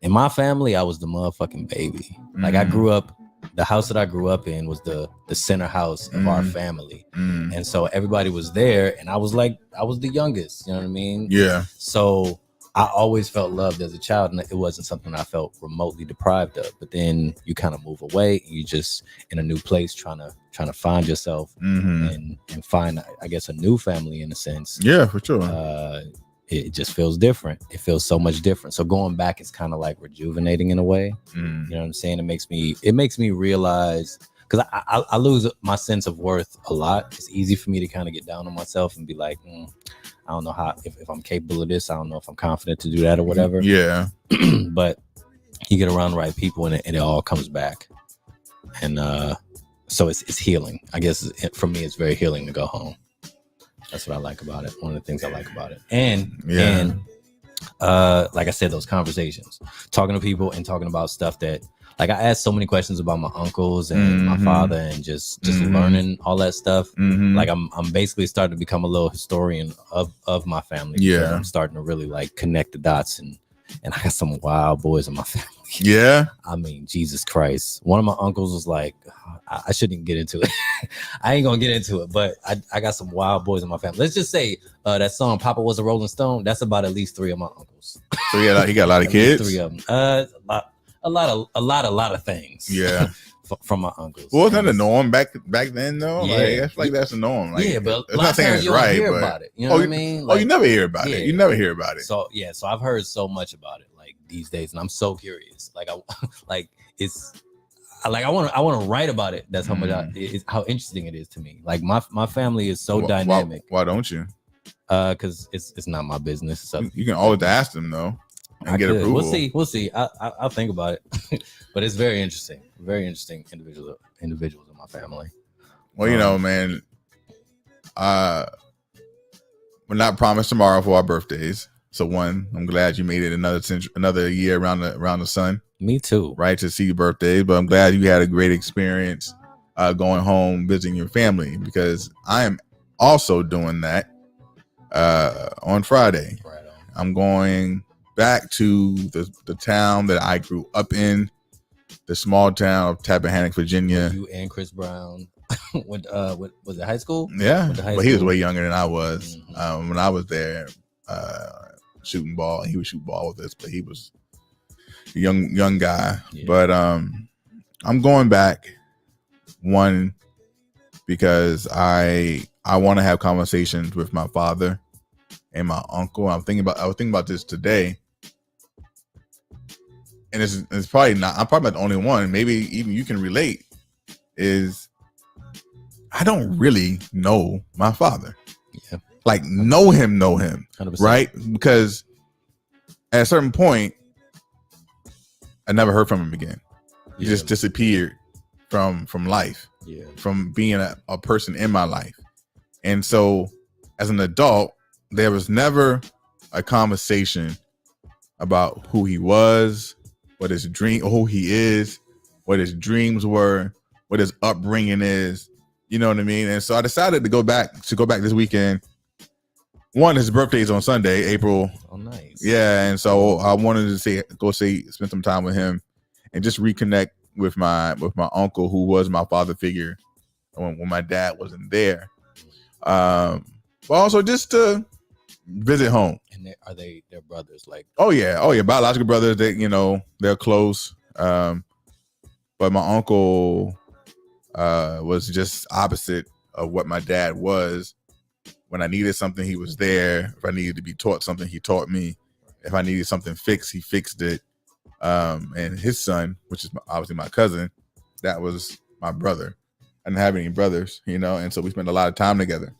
in my family, I was the motherfucking baby. Like, I grew up, the house that I grew up in was the center house of our family. And so everybody was there, and I was the youngest, you know what I mean? Yeah. So I always felt loved as a child, and it wasn't something I felt remotely deprived of. But then you kind of move away, and you just in a new place trying to find yourself and find, I guess, a new family in a sense. Yeah, for sure. It just feels different. It feels so much different. So going back is kind of like rejuvenating in a way. You know what I'm saying? It makes me realize, because I lose my sense of worth a lot. It's easy for me to kind of get down on myself and be like, I don't know how, if I'm capable of this. I don't know if I'm confident to do that or whatever. Yeah. But you get around the right people, and it all comes back. And so it's healing. I guess for me, it's very healing to go home. That's what I like about it. One of the things I like about it. And Yeah. like I said, those conversations, talking to people and talking about stuff that, like, I asked so many questions about my uncles and my father, and just learning all that stuff. Like I'm basically starting to become a little historian of my family. Because I'm starting to really like connect the dots, and I got some wild boys in my family. Yeah. I mean, Jesus Christ. One of my uncles was like, I shouldn't get into it. I ain't gonna get into it, but I got some wild boys in my family. Let's just say that song "Papa Was a Rolling Stone." That's about at least 3 of my uncles. So yeah, he got a lot of kids. 3 of them. A lot of things. Yeah. From my uncles. Well, wasn't that the norm back then though? Yeah. Like, I feel like that's the norm. Like, yeah, but I'm not saying it's right, hear but about it. You know what I mean? Like, you never hear about it. You never hear about it. So yeah, so I've heard so much about it like these days, and I'm so curious. Like I want to write about it. That's how much how interesting it is to me. Like my family is so dynamic. Why don't you? Because it's not my business. So you can always ask them though and get approval. We'll see. I'll think about it. But it's very interesting. Very interesting individuals in my family. Well, you know, man, we're not promised tomorrow for our birthdays. So I'm glad you made it another year around the sun. Me too. Right, to see your birthdays, but I'm glad you had a great experience going home visiting your family, because I am also doing that on Friday. Right on. I'm going back to the town that I grew up in, the small town of Tappahannock, Virginia. You and Chris Brown went was it high school? Yeah, but he was way younger than I was when I was there shooting ball. He would shoot ball with us, but he was a young guy. Yeah. But I'm going back, one, because I want to have conversations with my father and my uncle. I was thinking about this today, and it's probably not. I'm probably not the only one. Maybe even you can relate. Is I don't really know my father. Yeah, like know him, 100%. Right? Because at a certain point, I never heard from him again. He just disappeared from life. Yeah, from being a person in my life. And so, as an adult, there was never a conversation about who he was, what his dream, who he is, what his dreams were, what his upbringing is. You know what I mean? And so I decided to go back this weekend. One, his birthday is on Sunday, April. Oh, nice. Yeah, and so I wanted to spend some time with him, and just reconnect with my uncle, who was my father figure when my dad wasn't there. But also just to visit home. And are they their brothers? Like, oh yeah, biological brothers. They're close. But my uncle was just opposite of what my dad was. When I needed something, he was there. If I needed to be taught something, he taught me. If I needed something fixed, he fixed it. And his son, which is obviously my cousin, that was my brother. I didn't have any brothers, and so we spent a lot of time together.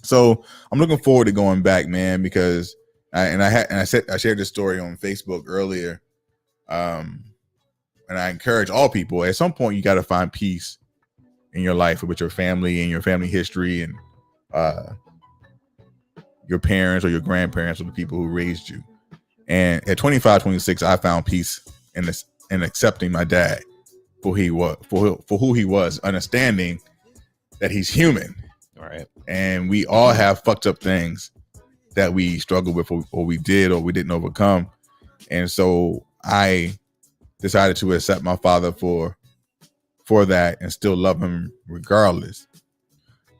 So I'm looking forward to going back, man, because I shared this story on Facebook earlier. And I encourage all people, at some point, you got to find peace in your life with your family and your family history, and your parents or your grandparents or the people who raised you. And at 25, 26, I found peace in accepting my dad for who he was, understanding that he's human. All right. And we all have fucked up things that we struggled with, or we did, or we didn't overcome. And so I decided to accept my father for that and still love him regardless.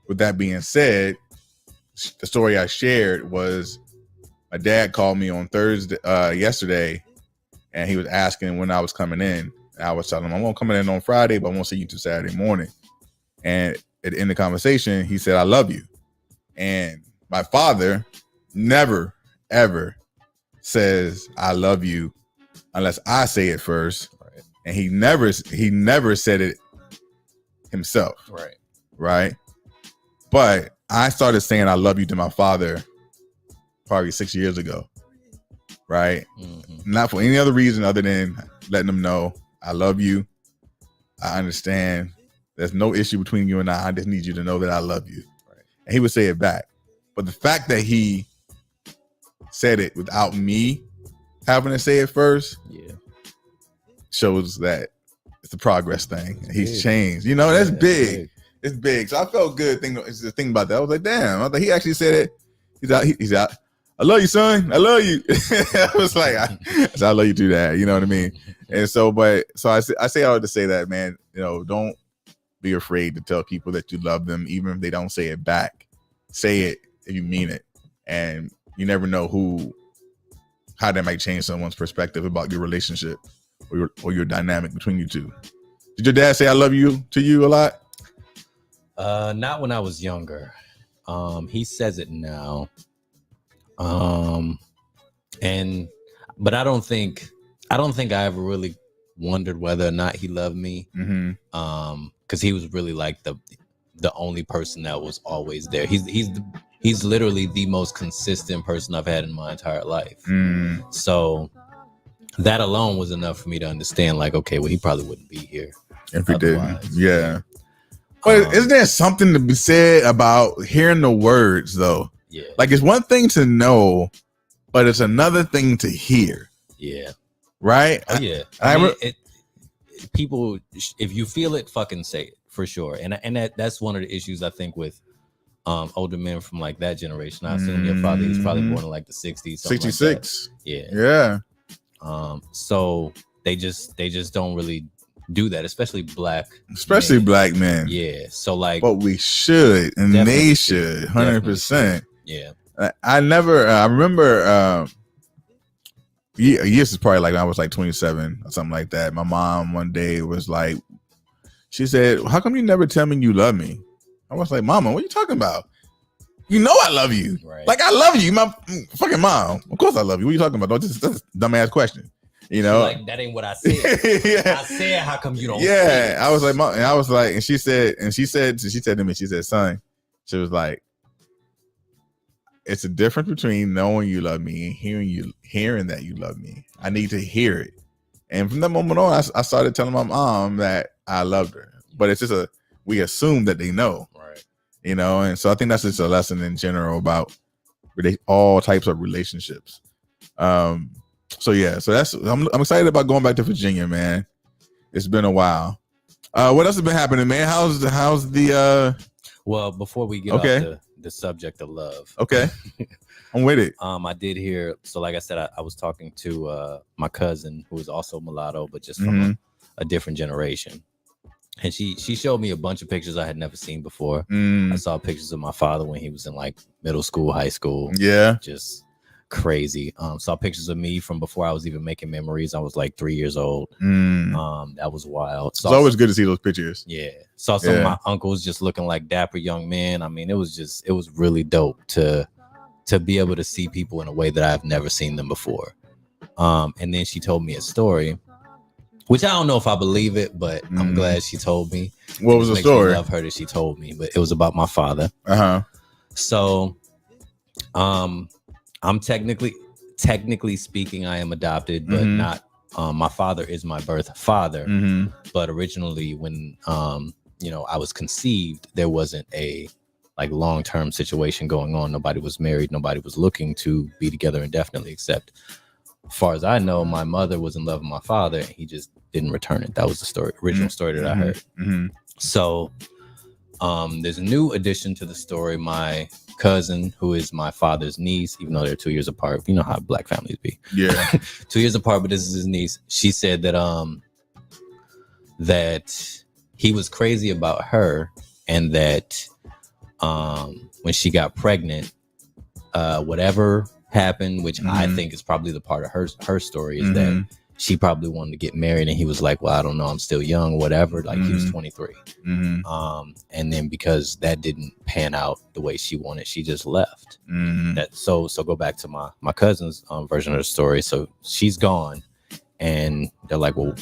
With that being said, the story I shared was my dad called me on yesterday, and he was asking when I was coming in. And I was telling him, I'm going to come in on Friday, but I won't see you until Saturday morning. And at the end of the conversation, he said, I love you. And my father never, ever says, I love you unless I say it first. Right. And he never said it himself. Right. But I started saying I love you to my father probably 6 years ago. Right. Mm-hmm. Not for any other reason other than letting him know I love you. I understand. There's no issue between you and I. I just need you to know that I love you. Right. And he would say it back. But the fact that he said it without me having to say it first, shows that it's a progress thing. He's changed. You know, that's big. It's big. So I felt good. It's the thing about that. I was like, damn. I thought he actually said it. He's out. He's out. I love you, son. I love you. I was like, I love you too, Dad. You know what I mean? And so, I say all to say that, man. You know, don't be afraid to tell people that you love them, even if they don't say it back. Say it if you mean it, and you never know how that might change someone's perspective about your relationship or your dynamic between you two. Did your dad say "I love you" to you a lot? Not when I was younger. He says it now. But I don't think I ever really wondered whether or not he loved me. Because he was really like the only person that was always there. He's literally the most consistent person I've had in my entire life. So that alone was enough for me to understand, like, okay, well, he probably wouldn't be here if he didn't. Yeah. But isn't there something to be said about hearing the words, though? Yeah. Like, it's one thing to know, but it's another thing to hear. Yeah. Right? Oh, yeah. People, if you feel it, fucking say it, for sure. And that's one of the issues, I think, with older men from like that generation. I assume your father, he's probably born in like the 60s. 66. Like yeah. Yeah. So they just don't really do that, especially black men. Yeah. So like, but we should, and they should, 100%. Yeah. I remember years is probably like when I was like 27 or something like that. My mom one day was like, she said, "How come you never tell me you love me?" I was like, "Mama, what are you talking about? You know I love you. Right. Like, I love you, my fucking mom. Of course I love you. What are you talking about? That's a dumbass question. You know, like, that ain't what I said. Yeah. I said, how come you don't? Yeah, I was like, Mom, and I was like, and she said to me, she said, "Son," she was like, "It's a difference between knowing you love me and hearing that you love me. I need to hear it." And from that moment on, I started telling my mom that I loved her. But it's just we assume that they know, right? You know, and so I think that's just a lesson in general about all types of relationships. So that's I'm excited about going back to Virginia, man. It's been a while. What else has been happening, man? How's the well, before we get off the subject of love, okay, I'm with it. I did hear, so like I said, I was talking to my cousin who is also mulatto, but just from a different generation, and she showed me a bunch of pictures I had never seen before. I saw pictures of my father when he was in like middle school, high school. Yeah, just crazy. Saw pictures of me from before I was even making memories. I was like 3 years old. That was wild. It's always good to see those pictures. Yeah, saw some of my uncles just looking like dapper young men. I mean, it was really dope to be able to see people in a way that I've never seen them before. And then she told me a story, which I don't know if I believe it, but I'm glad she told me. What was the story? I love her that she told me, but it was about my father. So, I'm technically speaking, I am adopted, but not. My father is my birth father. But originally, when I was conceived, there wasn't a like long-term situation going on. Nobody was married. Nobody was looking to be together indefinitely, except, as far as I know, my mother was in love with my father, and he just didn't return it. That was the original story that I heard. So, there's a new addition to the story. My cousin, who is my father's niece, even though they're 2 years apart, you know how black families be. Yeah, 2 years apart, but this is his niece. She said that that he was crazy about her, and that when she got pregnant, whatever happened, which I think is probably the part of her story, is that she probably wanted to get married, and he was like, "Well, I don't know, I'm still young, whatever." Like, he was 23. And then because that didn't pan out the way she wanted, she just left. So go back to my cousin's version of the story. So she's gone, and they're like, "Well,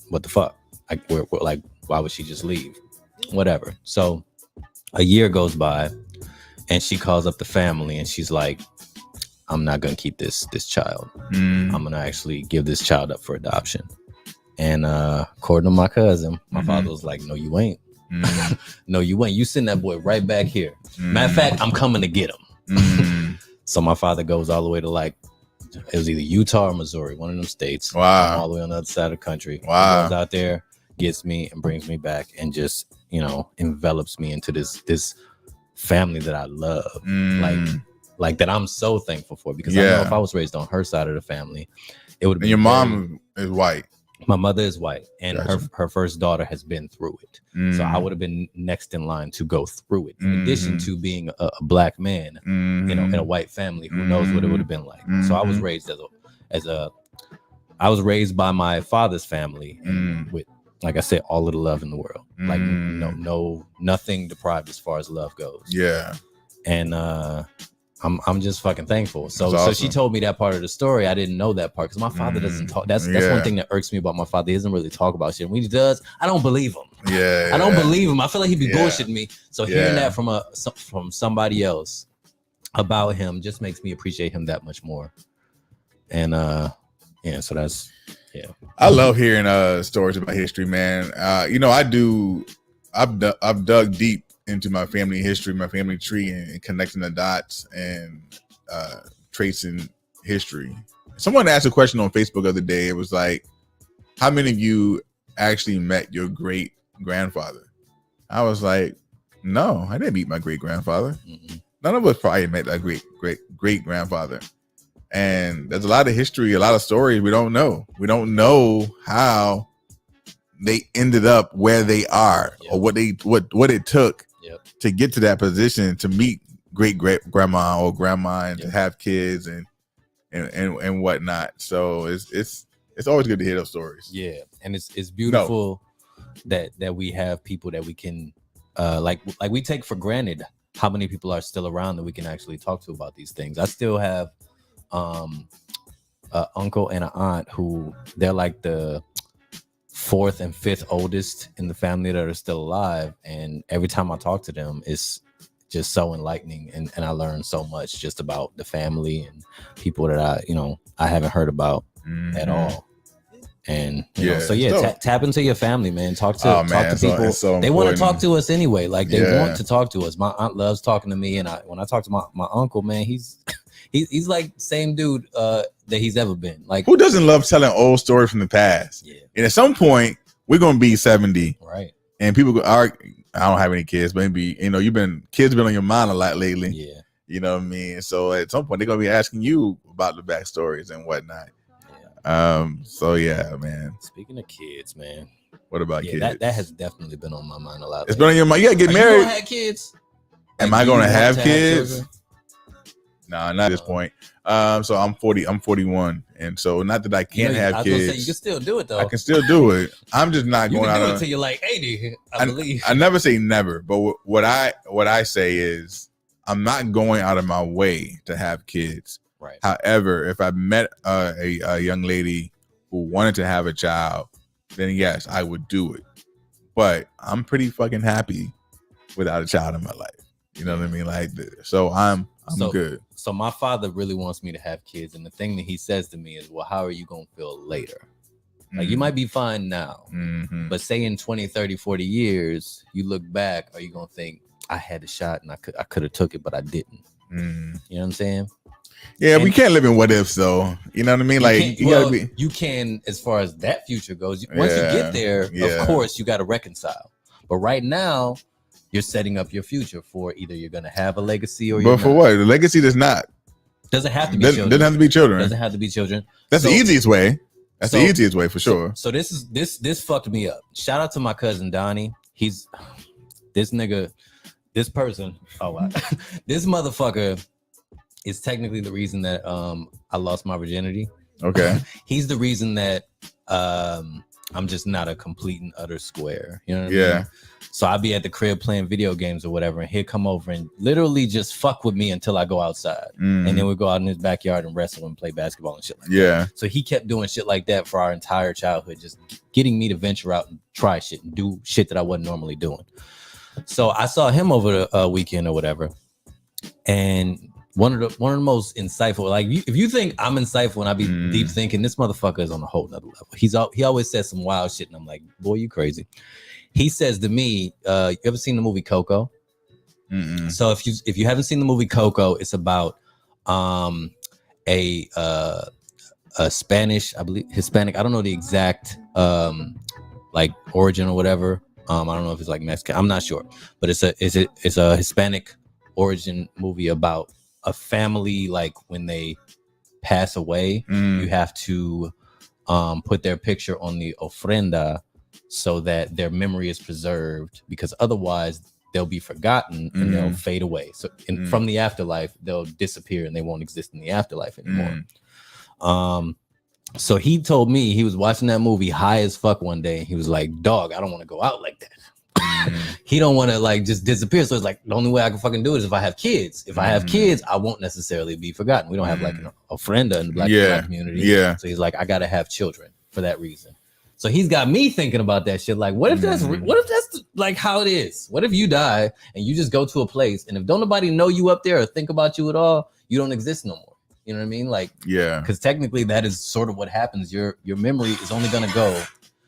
what the fuck? Like, we're like, why would she just leave? Whatever." So a year goes by, and she calls up the family, and she's like, "I'm not gonna keep this child. I'm gonna actually give this child up for adoption." And according to my cousin, my father was like, "No, you ain't. No, you ain't. You send that boy right back here. Matter of fact, I'm coming to get him." So my father goes all the way to like, it was either Utah or Missouri, one of them states. Wow. All the way on the other side of the country. Wow. He goes out there, gets me and brings me back and just, you know, envelops me into this family that I love. Like that I'm so thankful for, because I know if I was raised on her side of the family, it would have been. And your mom is white. My mother is white, and Gotcha. her first daughter has been through it. So I would have been next in line to go through it. In addition to being a black man, you know, in a white family, who knows what it would have been like. So I was raised I was raised by my father's family, and with, like I said, all of the love in the world. Like nothing deprived as far as love goes. Yeah. And I'm just fucking thankful. So awesome. So she told me that part of the story. I didn't know that part because my father doesn't talk. That's one thing that irks me about my father. He doesn't really talk about shit. When he does, I don't believe him. Yeah. I don't believe him. I feel like he'd be bullshitting me. So hearing that from somebody else about him just makes me appreciate him that much more. And so that's I love hearing stories about history, man. You know, I've dug deep into my family history, my family tree, and connecting the dots and tracing history. Someone asked a question on Facebook the other day. It was like, how many of you actually met your great grandfather? I was like, no, I didn't meet my great grandfather. None of us probably met a great grandfather. And there's a lot of history, a lot of stories we don't know. We don't know how they ended up where they are, or what it took to get to that position, to meet great grandma or grandma, and to have kids and whatnot. So it's always good to hear those stories. Yeah, and it's beautiful that we have people that we can like we take for granted how many people are still around that we can actually talk to about these things. I still have an uncle and an aunt who they're like the fourth and fifth oldest in the family that are still alive, and every time I talk to them, it's just so enlightening, and I learn so much just about the family and people that I haven't heard about at all. And you know, tap into your family, man. Talk to people. So they want to talk to us anyway. Like they want to talk to us. My aunt loves talking to me, and when I talk to my uncle, man, he's like the same dude that he's ever been. Like, who doesn't love telling old stories from the past? Yeah. And at some point, we're gonna be 70, right? And people are. I don't have any kids, but maybe kids been on your mind a lot lately. Yeah, you know what I mean. So at some point, they're gonna be asking you about the backstories and whatnot. So yeah, man. Speaking of kids, man. What about kids? That has definitely been on my mind a lot. It's been on your mind. You gotta get married. You gonna have kids? Am I gonna have kids? No, not at this point. So I'm 40. I'm 41, and so not that I can't have kids. Say, you can still do it though. I can still do it. I'm just not going out until you're like 80. I believe. I never say never, but what I say is I'm not going out of my way to have kids. Right. However, if I met a young lady who wanted to have a child, then yes, I would do it. But I'm pretty fucking happy without a child in my life. You know what I mean? Like, so I'm good. So my father really wants me to have kids, and the thing that he says to me is, well, how are you going to feel later? Like, you might be fine now, but say in 20, 30, 40 years, you look back, are you going to think, I had a shot and I could have took it, but I didn't? You know what I'm saying? Yeah, we can't live in what ifs, though. You know what I mean? Like, you can, as far as that future goes. Once you get there, of course, you got to reconcile. But right now, you're setting up your future for either you're going to have a legacy or you're But for what? The legacy doesn't have to be children. Doesn't have to be children. Doesn't have to be children. That's the easiest way. That's the easiest way for sure. So this fucked me up. Shout out to my cousin Donnie. He's this person. Oh wow. This motherfucker is technically the reason that I lost my virginity. Okay. He's the reason that I'm just not a complete and utter square. You know what I mean? So I'd be at the crib playing video games or whatever, and he'd come over and literally just fuck with me until I go outside. And then we'd go out in his backyard and wrestle and play basketball and shit like that. So he kept doing shit like that for our entire childhood, just getting me to venture out and try shit and do shit that I wasn't normally doing. So I saw him over the weekend or whatever, and one of the most insightful, like if you think I'm insightful and I be deep thinking, this motherfucker is on a whole nother level. He always says some wild shit, and I'm like, boy, you crazy. He says to me, you ever seen the movie Coco? Mm-mm. So if you haven't seen the movie Coco, it's about a Spanish, I believe Hispanic. I don't know the exact like origin or whatever. I don't know if it's like Mexican. I'm not sure, but it's a Hispanic origin movie about a family. Like when they pass away, you have to put their picture on the ofrenda so that their memory is preserved, because otherwise they'll be forgotten and they'll fade away. So from the afterlife, they'll disappear and they won't exist in the afterlife anymore. So he told me he was watching that movie high as fuck one day. He was like, dog, I don't want to go out like that. He don't want to like just disappear. So it's like the only way I can fucking do it is if I have kids. If I have kids, I won't necessarily be forgotten. We don't have like an ofrenda in the black community. Yeah. So he's like, I gotta have children for that reason. So he's got me thinking about that shit. Like, what if that's like how it is? What if you die and you just go to a place and if don't nobody know you up there or think about you at all, you don't exist no more. You know what I mean? Like, yeah, because technically that is sort of what happens. Your memory is only gonna go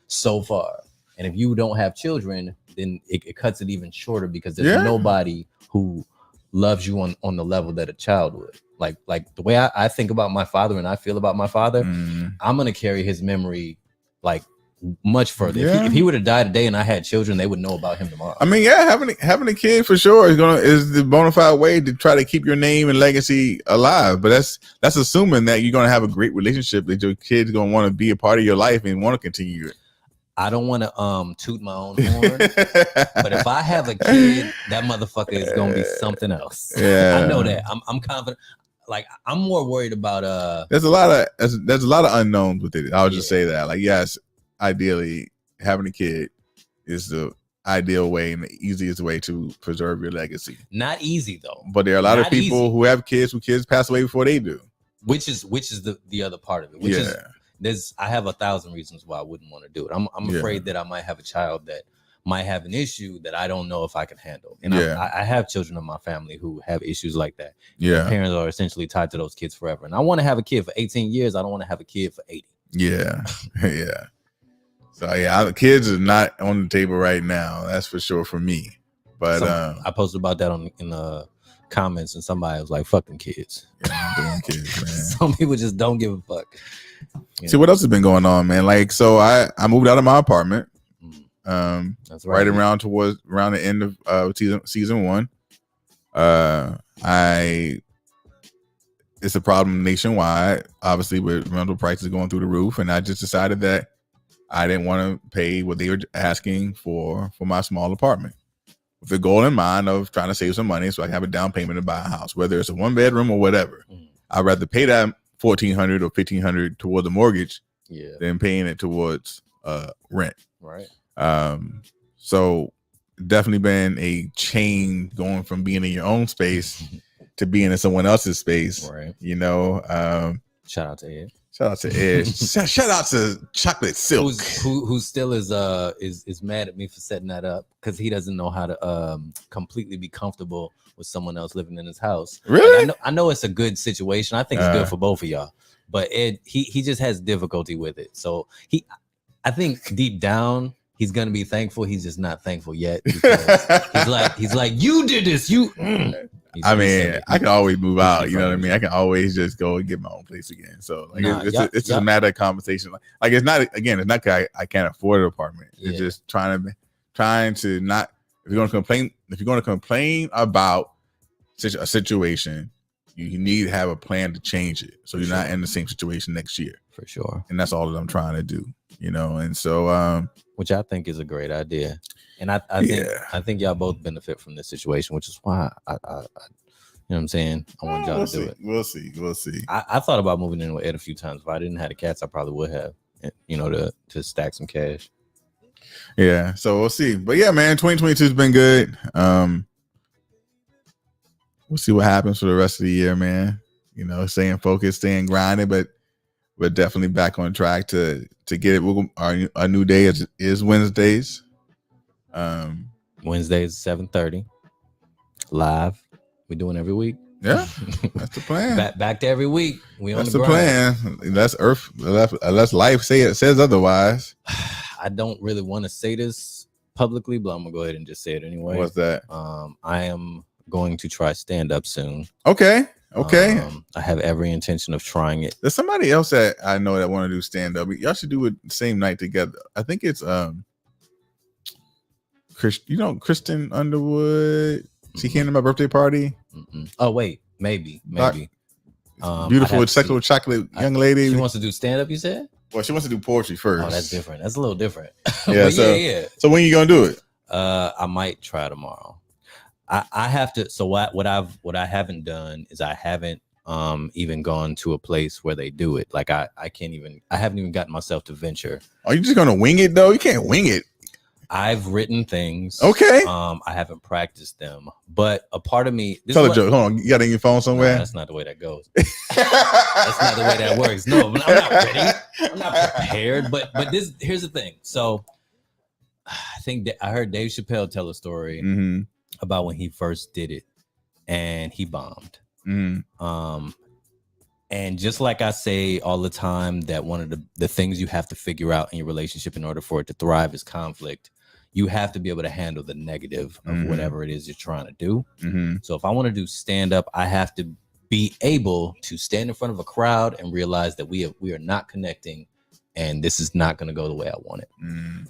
so far, and if you don't have children, then it cuts it even shorter because there's nobody who loves you on the level that a child would. Like the way I think about my father and I feel about my father, I'm gonna carry his memory like much further. If he would have died today and I had children, they would know about him tomorrow. I mean, having a kid for sure is the bona fide way to try to keep your name and legacy alive. But that's assuming that you're gonna have a great relationship, that your kid's gonna want to be a part of your life and want to continue it. I don't want to toot my own horn, but if I have a kid, that motherfucker is gonna be something else. Yeah, I know that. I'm confident. Like I'm more worried about There's a lot of unknowns with it. I'll just say that. Like, yes, ideally having a kid is the ideal way and the easiest way to preserve your legacy. Not easy though. But there are a lot of people who have kids pass away before they do. Which is the other part of it. Which is I have 1,000 reasons why I wouldn't want to do it. I'm afraid that I might have a child that might have an issue that I don't know if I can handle. And I have children in my family who have issues like that. Their parents are essentially tied to those kids forever. And I want to have a kid for 18 years. I don't want to have a kid for 80. Yeah. Yeah. So the kids are not on the table right now. That's for sure for me. But I posted about that in the comments, and somebody was like, "Fuck them kids." Yeah, damn kids, man. Some people just don't give a fuck. See what else has been going on, man? Like, so I moved out of my apartment. That's right around the end of season 1. It's a problem nationwide, obviously, with rental prices going through the roof, and I just decided that I didn't want to pay what they were asking for my small apartment, with the goal in mind of trying to save some money so I can have a down payment to buy a house, whether it's a 1-bedroom or whatever. I'd rather pay that $1,400 or $1,500 towards the mortgage than paying it towards rent. Right. So definitely been a change going from being in your own space to being in someone else's space. Right. You know. Shout out to Ed. Shout out to Ed. Shout out to Chocolate Silk, who still is mad at me for setting that up because he doesn't know how to completely be comfortable with someone else living in his house. Really? Like, I know it's a good situation. I think it's good for both of y'all, but Ed he just has difficulty with it. So I think deep down he's gonna be thankful. He's just not thankful yet. He's like you did this. I mean, I can always move out. You know what I mean? I can always just go and get my own place again. So like, it's just a matter of conversation. Like it's not I can't afford an apartment. It's just trying to not. If you're going to complain about a situation, you need to have a plan to change it, so you're not in the same situation next year. For sure. And that's all that I'm trying to do. You know, and so which I think is a great idea. And I think y'all both benefit from this situation, which is why I you know what I'm saying? I want y'all to do it. We'll see. I thought about moving in with Ed a few times. If I didn't have the cats, I probably would have, you know, to stack some cash. Yeah, so we'll see. But yeah, man, 2022 has been good. We'll see what happens for the rest of the year, man. You know, staying focused, staying grinding, but we're definitely back on track to get it. Our new day is Wednesdays. Wednesdays 7:30 live. We're doing every week. Yeah, that's the plan. back to every week. That's the plan. That's Earth. Unless life says otherwise. I don't really want to say this publicly, but I'm gonna go ahead and just say it anyway. What's that? I am going to try stand up soon. Okay. I have every intention of trying it. There's somebody else that I know that want to do stand up. Y'all should do it the same night together. I think it's Kristen Underwood. She came to my birthday party. Oh wait, maybe. Beautiful sexual chocolate young lady. She wants to do stand up. You said? Well, she wants to do poetry first. Oh, that's different. That's a little different. Yeah. So when you gonna do it? I might try tomorrow. I have to. So what I haven't done is I haven't even gone to a place where they do it. Like I haven't even gotten myself to venture. Are you just gonna wing it though? You can't wing it. I've written things. Okay. I haven't practiced them, but a part of me. Tell a joke. Hold on. You got it in your phone somewhere? No, that's not the way that goes. That's not the way that works. No, I'm not ready. I'm not prepared. But here's the thing. So I think I heard Dave Chappelle tell a story about when he first did it, and he bombed. And just like I say all the time, that one of the things you have to figure out in your relationship in order for it to thrive is conflict. You have to be able to handle the negative of whatever it is you're trying to do. So if I want to do stand up, I have to be able to stand in front of a crowd and realize that we are not connecting, and this is not going to go the way I want it.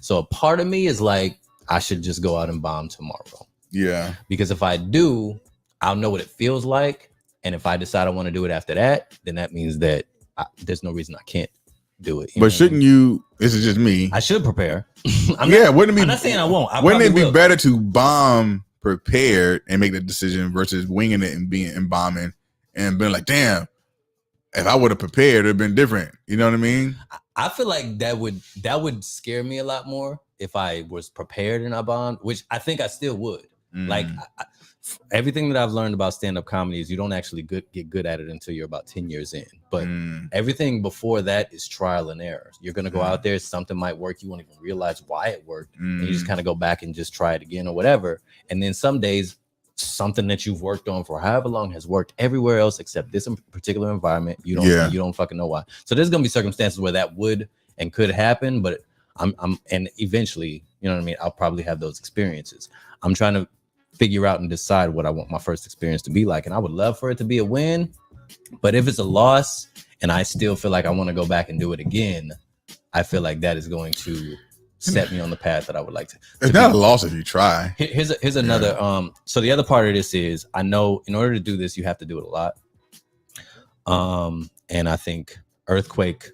So a part of me is like, I should just go out and bomb tomorrow. Yeah. Because if I do, I'll know what it feels like. And if I decide I want to do it after that, then that means that there's no reason I can't do it. But shouldn't you? This is just me. I should prepare. Wouldn't it be? I'm not saying I won't. Wouldn't it be better to bomb prepared and make the decision versus winging it and bombing and being like, damn, if I would have prepared, it'd have been different. You know what I mean? I feel like that would scare me a lot more if I was prepared and I bombed, which I think I still would. Like everything that I've learned about stand-up comedy is you don't actually get good at it until you're about 10 years in. But everything before that is trial and error. You're going to go out there, something might work. You won't even realize why it worked. And you just kind of go back and just try it again or whatever. And then some days, something that you've worked on for however long has worked everywhere else except this particular environment. You don't fucking know why. So there's going to be circumstances where that would and could happen. But and eventually, you know what I mean? I'll probably have those experiences. I'm trying to figure out and decide what I want my first experience to be like. And I would love for it to be a win, but if it's a loss and I still feel like I want to go back and do it again, I feel like that is going to set me on the path that I would like to. It's not a loss if you try. Here's another. So the other part of this is, I know in order to do this, you have to do it a lot. And I think Earthquake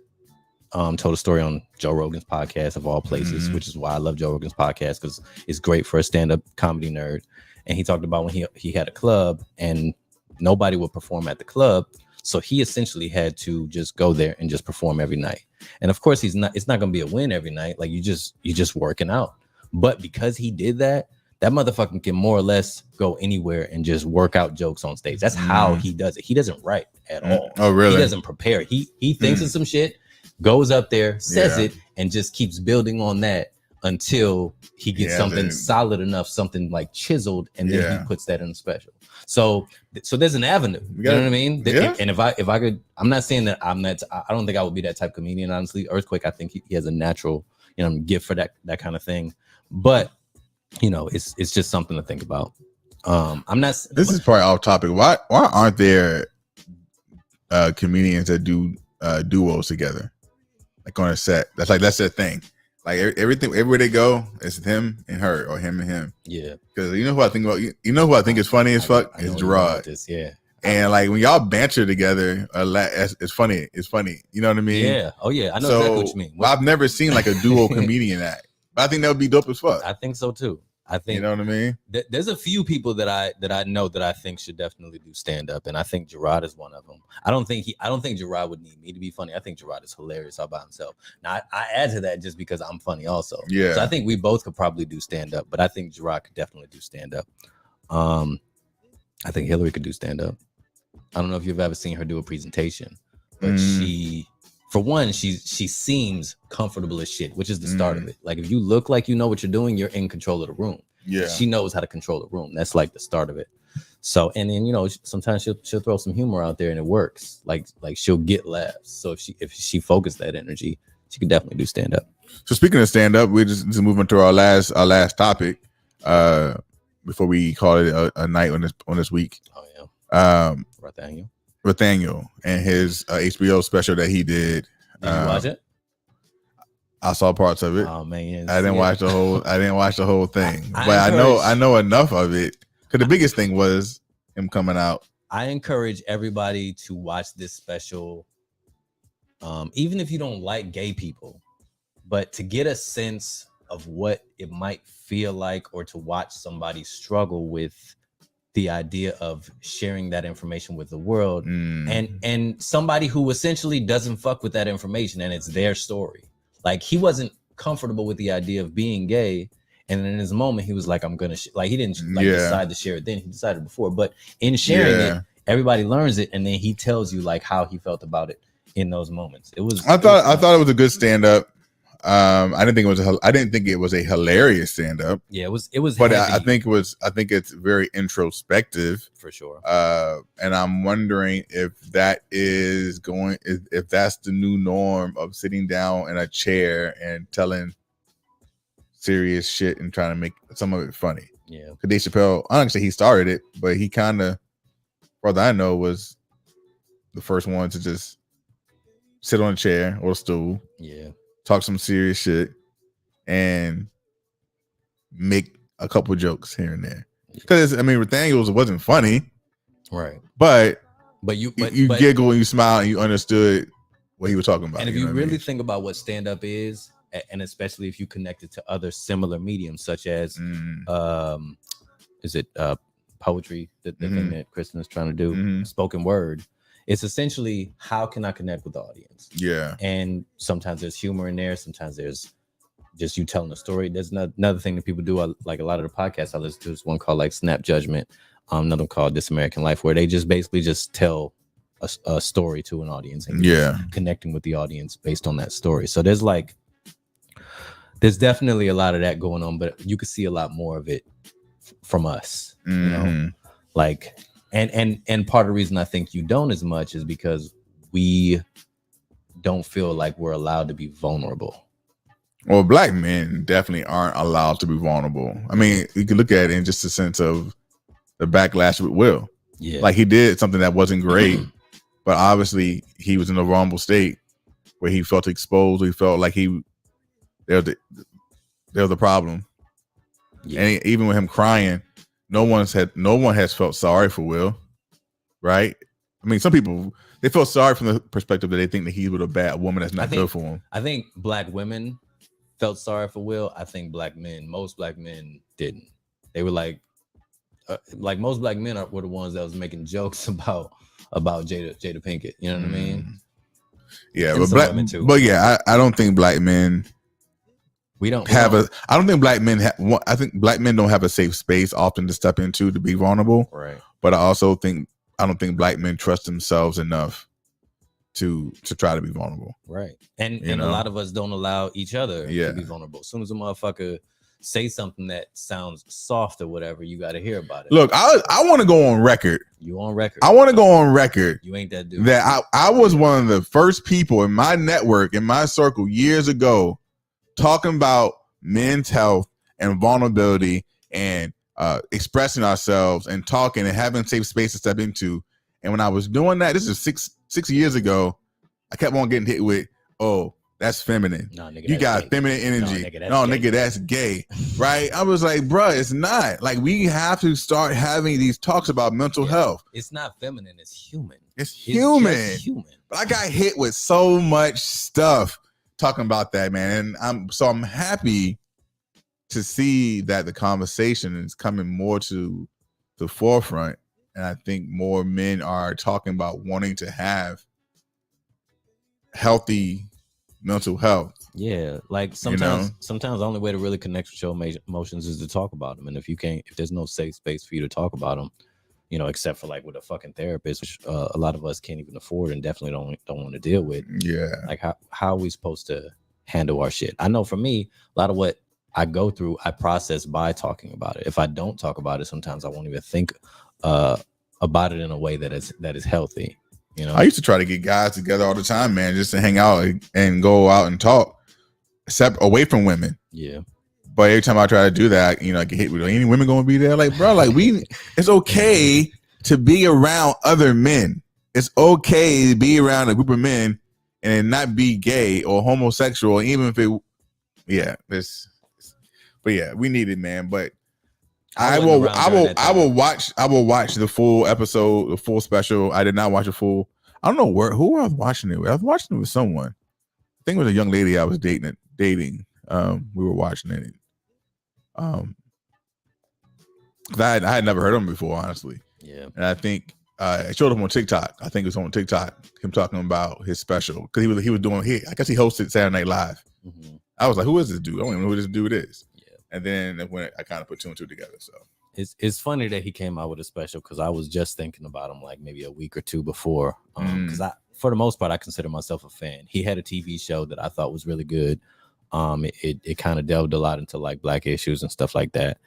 told a story on Joe Rogan's podcast of all places, which is why I love Joe Rogan's podcast, because it's great for a stand-up comedy nerd. And he talked about when he had a club and nobody would perform at the club. So he essentially had to just go there and just perform every night. And of course, it's not going to be a win every night. Like you're just working out. But because he did that motherfucker can more or less go anywhere and just work out jokes on stage. That's how he does it. He doesn't write at all. Oh, really? He doesn't prepare. He thinks of some shit, goes up there, says it, and just keeps building on that until he gets something solid enough, something like chiseled, and then he puts that in a special. So there's an avenue. You know what I mean? Yeah. And if I could, I'm not saying that I don't think I would be that type of comedian, honestly. Earthquake, I think he has a natural, gift for that kind of thing. But it's just something to think about. This is probably off topic. Why aren't there comedians that do duos together, like on a set? That's their thing. Like everything, everywhere they go, it's him and her or him and him. Yeah. Because you know who I think about? You know who I think is funny as fuck? Is Gerard. Yeah. And like when y'all banter together, it's funny. It's funny. You know what I mean? Yeah. Oh yeah. I know exactly what you mean. I've never seen like a duo comedian act. But I think that would be dope as fuck. I think so too. I think, you know what I mean? There's a few people that I know that I think should definitely do stand up, and I think Gerard is one of them. I don't think Gerard would need me to be funny. I think Gerard is hilarious all by himself. Now I add to that just because I'm funny also. Yeah. So I think we both could probably do stand up, but I think Gerard could definitely do stand up. I think Hillary could do stand up. I don't know if you've ever seen her do a presentation, but she seems comfortable as shit, which is the start of it. Like if you look like you know what you're doing, you're in control of the room. Yeah. She knows how to control the room. That's like the start of it. So, and then, sometimes she'll throw some humor out there and it works. Like she'll get laughs. So if she focused that energy, she could definitely do stand up. So speaking of stand up, we just moving to our last topic. before we call it a night on this week. Oh yeah. Nathaniel and his HBO special that he did. Did you watch it? I saw parts of it. Oh man, I didn't watch the whole. I didn't watch the whole thing, I but I know enough of it because the biggest thing was him coming out. I encourage everybody to watch this special, even if you don't like gay people, but to get a sense of what it might feel like, or to watch somebody struggle with the idea of sharing that information with the world, and somebody who essentially doesn't fuck with that information, and it's their story. Like, he wasn't comfortable with the idea of being gay, and in his moment he was like, I'm gonna he didn't decide to share it then, he decided before, but in sharing it, everybody learns it, and then he tells you like how he felt about it in those moments. I thought it was a good stand-up. I didn't think it was a hilarious stand-up. Yeah, it was but heavy. I think it's very introspective for sure. And I'm wondering if that is if that's the new norm of sitting down in a chair and telling serious shit and trying to make some of it funny. Yeah, because Dave Chappelle, I don't say he started it, but he kind of, brother, I know, was the first one to just sit on a chair or a stool. Yeah. Talk some serious shit and make a couple jokes here and there. Because I mean, Nathaniel's wasn't funny, right? But you giggle and you smile and you understood what he was talking about. And if you really think about what stand-up is, and especially if you connect it to other similar mediums such as is it poetry, the thing that Kristen is trying to do, spoken word. It's essentially, how can I connect with the audience? Yeah. And sometimes there's humor in there. Sometimes there's just you telling a story. There's another thing that people do. Like a lot of the podcasts I listen to, is one called like Snap Judgment. Another one called This American Life, where they just basically just tell a story to an audience and connecting with the audience based on that story. So there's definitely a lot of that going on, but you could see a lot more of it from us, you know, like. And part of the reason I think you don't as much is because we don't feel like we're allowed to be vulnerable. Well, black men definitely aren't allowed to be vulnerable. I mean, you can look at it in just a sense of the backlash with Will. Yeah. Like, he did something that wasn't great, but obviously he was in a vulnerable state where he felt exposed. He felt like they're the problem. Yeah. And even with him crying, no one has felt sorry for Will, right? I mean, some people, they feel sorry from the perspective that they think that he was a bad woman that's not good for him. I think black women felt sorry for Will. I think most black men didn't. They were like most black men were the ones that was making jokes about Jada Pinkett. You know what I mean? Yeah, but I don't think black men. I don't think black men I think black men don't have a safe space often to step into to be vulnerable. Right. But I don't think black men trust themselves enough to try to be vulnerable. Right. And a lot of us don't allow each other to be vulnerable. As soon as a motherfucker say something that sounds soft or whatever, you got to hear about it. Look, I want to go on record. You on record. I want to go on record. You ain't that dude. That I was one of the first people in my network, in my circle years ago, talking about men's health and vulnerability and expressing ourselves and talking and having safe space to step into. And when I was doing that, this is six years ago, I kept on getting hit with, oh, that's feminine. No, nigga, you got gay. feminine energy. Nigga, that's gay. Right? I was like, bruh, it's not. Like, we have to start having these talks about mental health. It's not feminine, it's human. It's human. Just human. But I got hit with so much stuff talking about that, man. And I'm happy to see that the conversation is coming more to the forefront. And I think more men are talking about wanting to have healthy mental health. Yeah, like sometimes the only way to really connect with your emotions is to talk about them. And if there's no safe space for you to talk about them, except for like with a fucking therapist, which a lot of us can't even afford and definitely don't want to deal with. Yeah, like how are we supposed to handle our shit? I know for me, a lot of what I go through, I process by talking about it. If I don't talk about it, sometimes I won't even think about it in a way that is healthy. I used to try to get guys together all the time, man, just to hang out and go out and talk, except away from women. Yeah. But every time I try to do that, I get hit with any women going to be there. Like, bro, like it's okay to be around other men. It's okay to be around a group of men and not be gay or homosexual, even if it, but yeah, we need it, man. But I will watch the full episode, the full special. I did not watch the full. I don't know who I was watching it with. I was watching it with someone. I think it was a young lady I was dating. We were watching it. I had never heard of him before, honestly. Yeah. And I think I showed him on TikTok. I think it was on TikTok, him talking about his special. Because he was doing, I guess he hosted Saturday Night Live. Mm-hmm. I was like, who is this dude? I don't even know who this dude is. Yeah. And then when I kind of put two and two together. So it's funny that he came out with a special, because I was just thinking about him like maybe a week or two before. Because for the most part, I consider myself a fan. He had a TV show that I thought was really good. It kind of delved a lot into like black issues and stuff like that.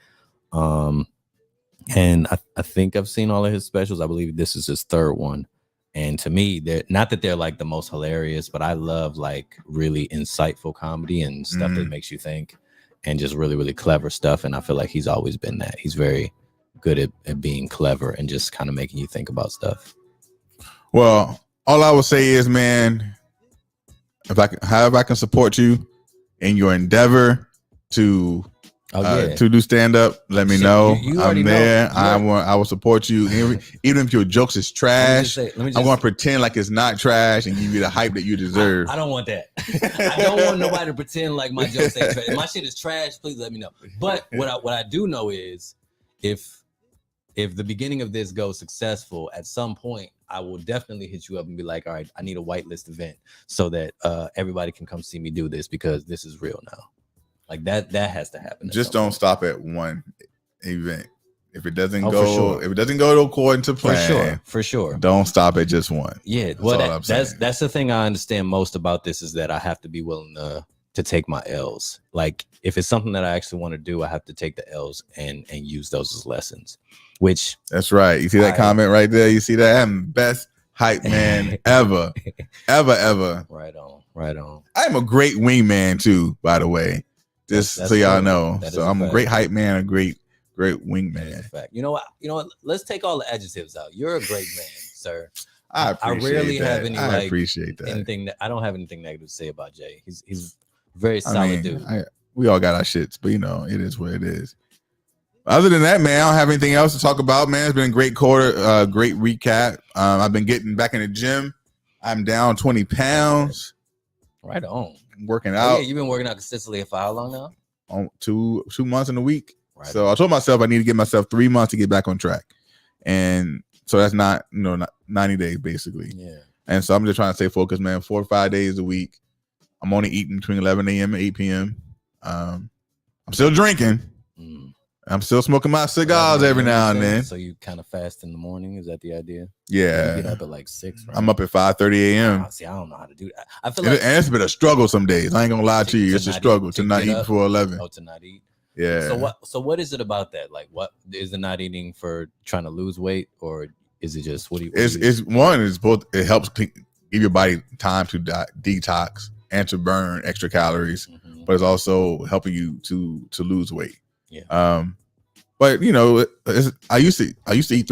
And I think I've seen all of his specials. I believe this is his third one. And to me, they're not that they're like the most hilarious, but I love like really insightful comedy and stuff that makes you think, and just really, really clever stuff. And I feel like he's always been that. He's very good at being clever and just kind of making you think about stuff. Well, all I will say is, man, however I can support you in your endeavor to do stand up, let me know. I'm there. I will support you. Even if your jokes is trash, I'm going to pretend like it's not trash and give you the hype that you deserve. I don't want that. I don't want nobody to pretend like my jokes ain't trash. If my shit is trash, please let me know. But what I do know is if the beginning of this goes successful, at some point I will definitely hit you up and be like, all right, I need a whitelist event so that everybody can come see me do this, because this is real now. Like that has to happen. Just don't stop at one event. If it doesn't go, if it doesn't go according to plan, for sure, don't stop at just one. Yeah, that's the thing I understand most about this, is that I have to be willing to take my L's. Like if it's something that I actually want to do, I have to take the L's and use those as lessons. Which that's right. You see that comment right there? You see that? I'm best hype man ever. Right on. I'm a great wingman too, by the way. Just so y'all know. So I'm a great hype man, a great wingman. Fact. You know what? Let's take all the adjectives out. You're a great man, sir. I rarely have any. I appreciate that. Anything I don't have anything negative to say about Jay. He's very solid dude. We all got our shits, but it is what it is. Other than that, man, I don't have anything else to talk about, man. It's been a great quarter, great recap. I've been getting back in the gym. I'm down 20 pounds. Right on. Working out. Yeah, you've been working out consistently for how long now? On 2 months in a week. Right. So I told myself I need to give myself 3 months to get back on track. And so that's not 90 days basically. Yeah. And so I'm just trying to stay focused, man. 4 or 5 days a week. I'm only eating between 11 a.m. and 8 p.m. I'm still drinking. I'm still smoking my cigars every now and then. So you kind of fast in the morning? Is that the idea? Yeah. You get up at like 6, right? I'm up at 5:30 a.m. See, I don't know how to do that. I feel like and it's been a struggle some days. I ain't gonna lie to you. It's a struggle to not eat before 11. Oh, to not eat? Yeah. So what is it about that? Like, what is it not eating for trying to lose weight, or is it just it's both. It helps give your body time to detox and to burn extra calories, but it's also helping you to lose weight. Yeah. But I used to eat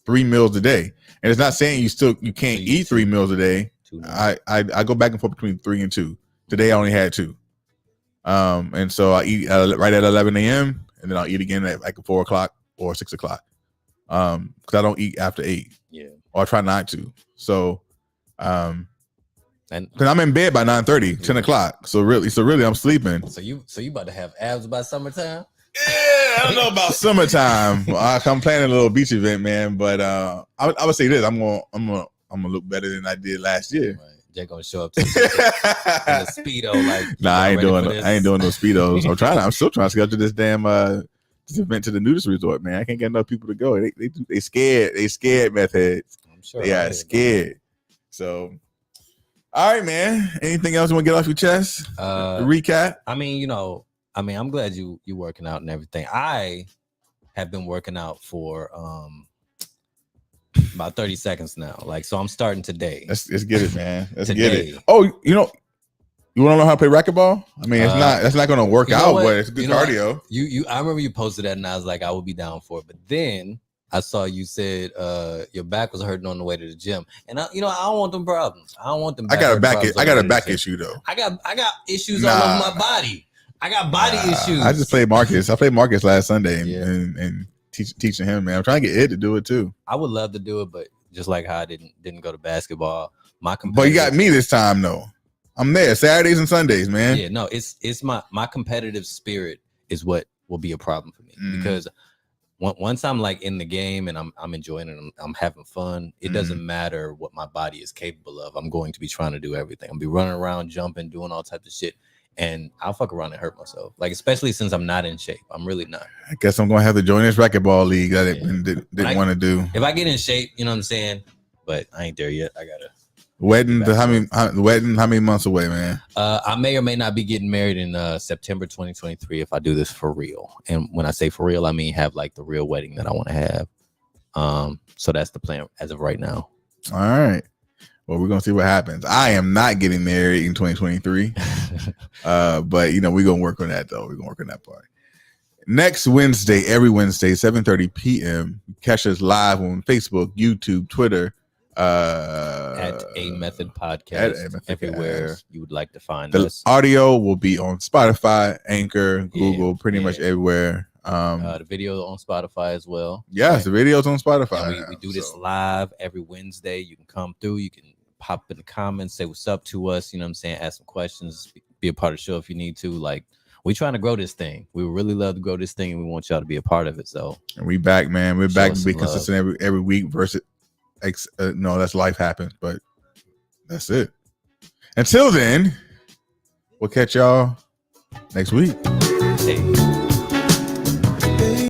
3 meals a day, and it's not saying you can't eat 3 meals a day. I go back and forth between 3 and 2. Today I only had 2. And so I eat right at 11 a.m. and then I'll eat again at like 4 o'clock or 6 o'clock. Because I don't eat after 8. Yeah. Or I try not to. So, and because I'm in bed by 9:30, 10 o'clock. So really I'm sleeping. So you about to have abs by summertime? Yeah, I don't know about summertime. I'm planning a little beach event, man. But I would say this: I'm gonna look better than I did last year. Right. Jay gonna show up to the speedo. Like, nah, I ain't doing no speedos. I'm still trying to schedule this damn this event to the nudist resort, man. I can't get enough people to go. They scared meth heads. I'm sure they are scared. So, all right, man. Anything else you want to get off your chest? Recap. I'm glad you working out and everything. I have been working out for about 30 seconds now. Like, so I'm starting today. Let's get it, man. Let's get it. Oh, You want to know how to play racquetball? I mean, that's not going to work out, but it's good cardio. I remember you posted that, and I was like, I would be down for it. But then I saw you said your back was hurting on the way to the gym, and I don't want them problems. I don't want them. I got a back issue though. I got issues all over my body. I got body issues. I just played Marcus. I played Marcus last Sunday and teaching him, man. I'm trying to get Ed to do it too. I would love to do it, but just like how I didn't go to basketball, but you got me this time though. I'm there Saturdays and Sundays, man. Yeah, no, it's my competitive spirit is what will be a problem for me because once I'm like in the game and I'm enjoying it, I'm having fun. It doesn't matter what my body is capable of. I'm going to be trying to do everything. I'll be running around, jumping, doing all types of shit, and I'll fuck around and hurt myself. Like especially since I'm not in shape. I'm really not. I guess I'm gonna have to join this racquetball league that I didn't want to do. If I get in shape, you know what I'm saying. But I ain't there yet. I gotta. Wedding? How many months away, man? I may or may not be getting married in September 2023 if I do this for real. And when I say for real, I mean have like the real wedding that I want to have. So that's the plan as of right now. All right. Well, we're gonna see what happens. I am not getting married in 2023, but we're gonna work on that though. We're gonna work on that part. Next Wednesday, every Wednesday, 7:30 p.m. Catch us live on Facebook, YouTube, Twitter. At A Method Podcast, everywhere you would like to find us. The audio will be on Spotify, Anchor, Google, pretty much everywhere. The video on Spotify as well. Yes, the video's on Spotify. We do this live every Wednesday. You can come through. You can pop in the comments, say what's up to us. You know what I'm saying? Ask some questions. Be a part of the show if you need to. Like, we're trying to grow this thing. We would really love to grow this thing, and we want y'all to be a part of it. So, and we back, man. We're back to be consistent every week versus. No, that's life happens, but that's it. Until then, we'll catch y'all next week. Hey.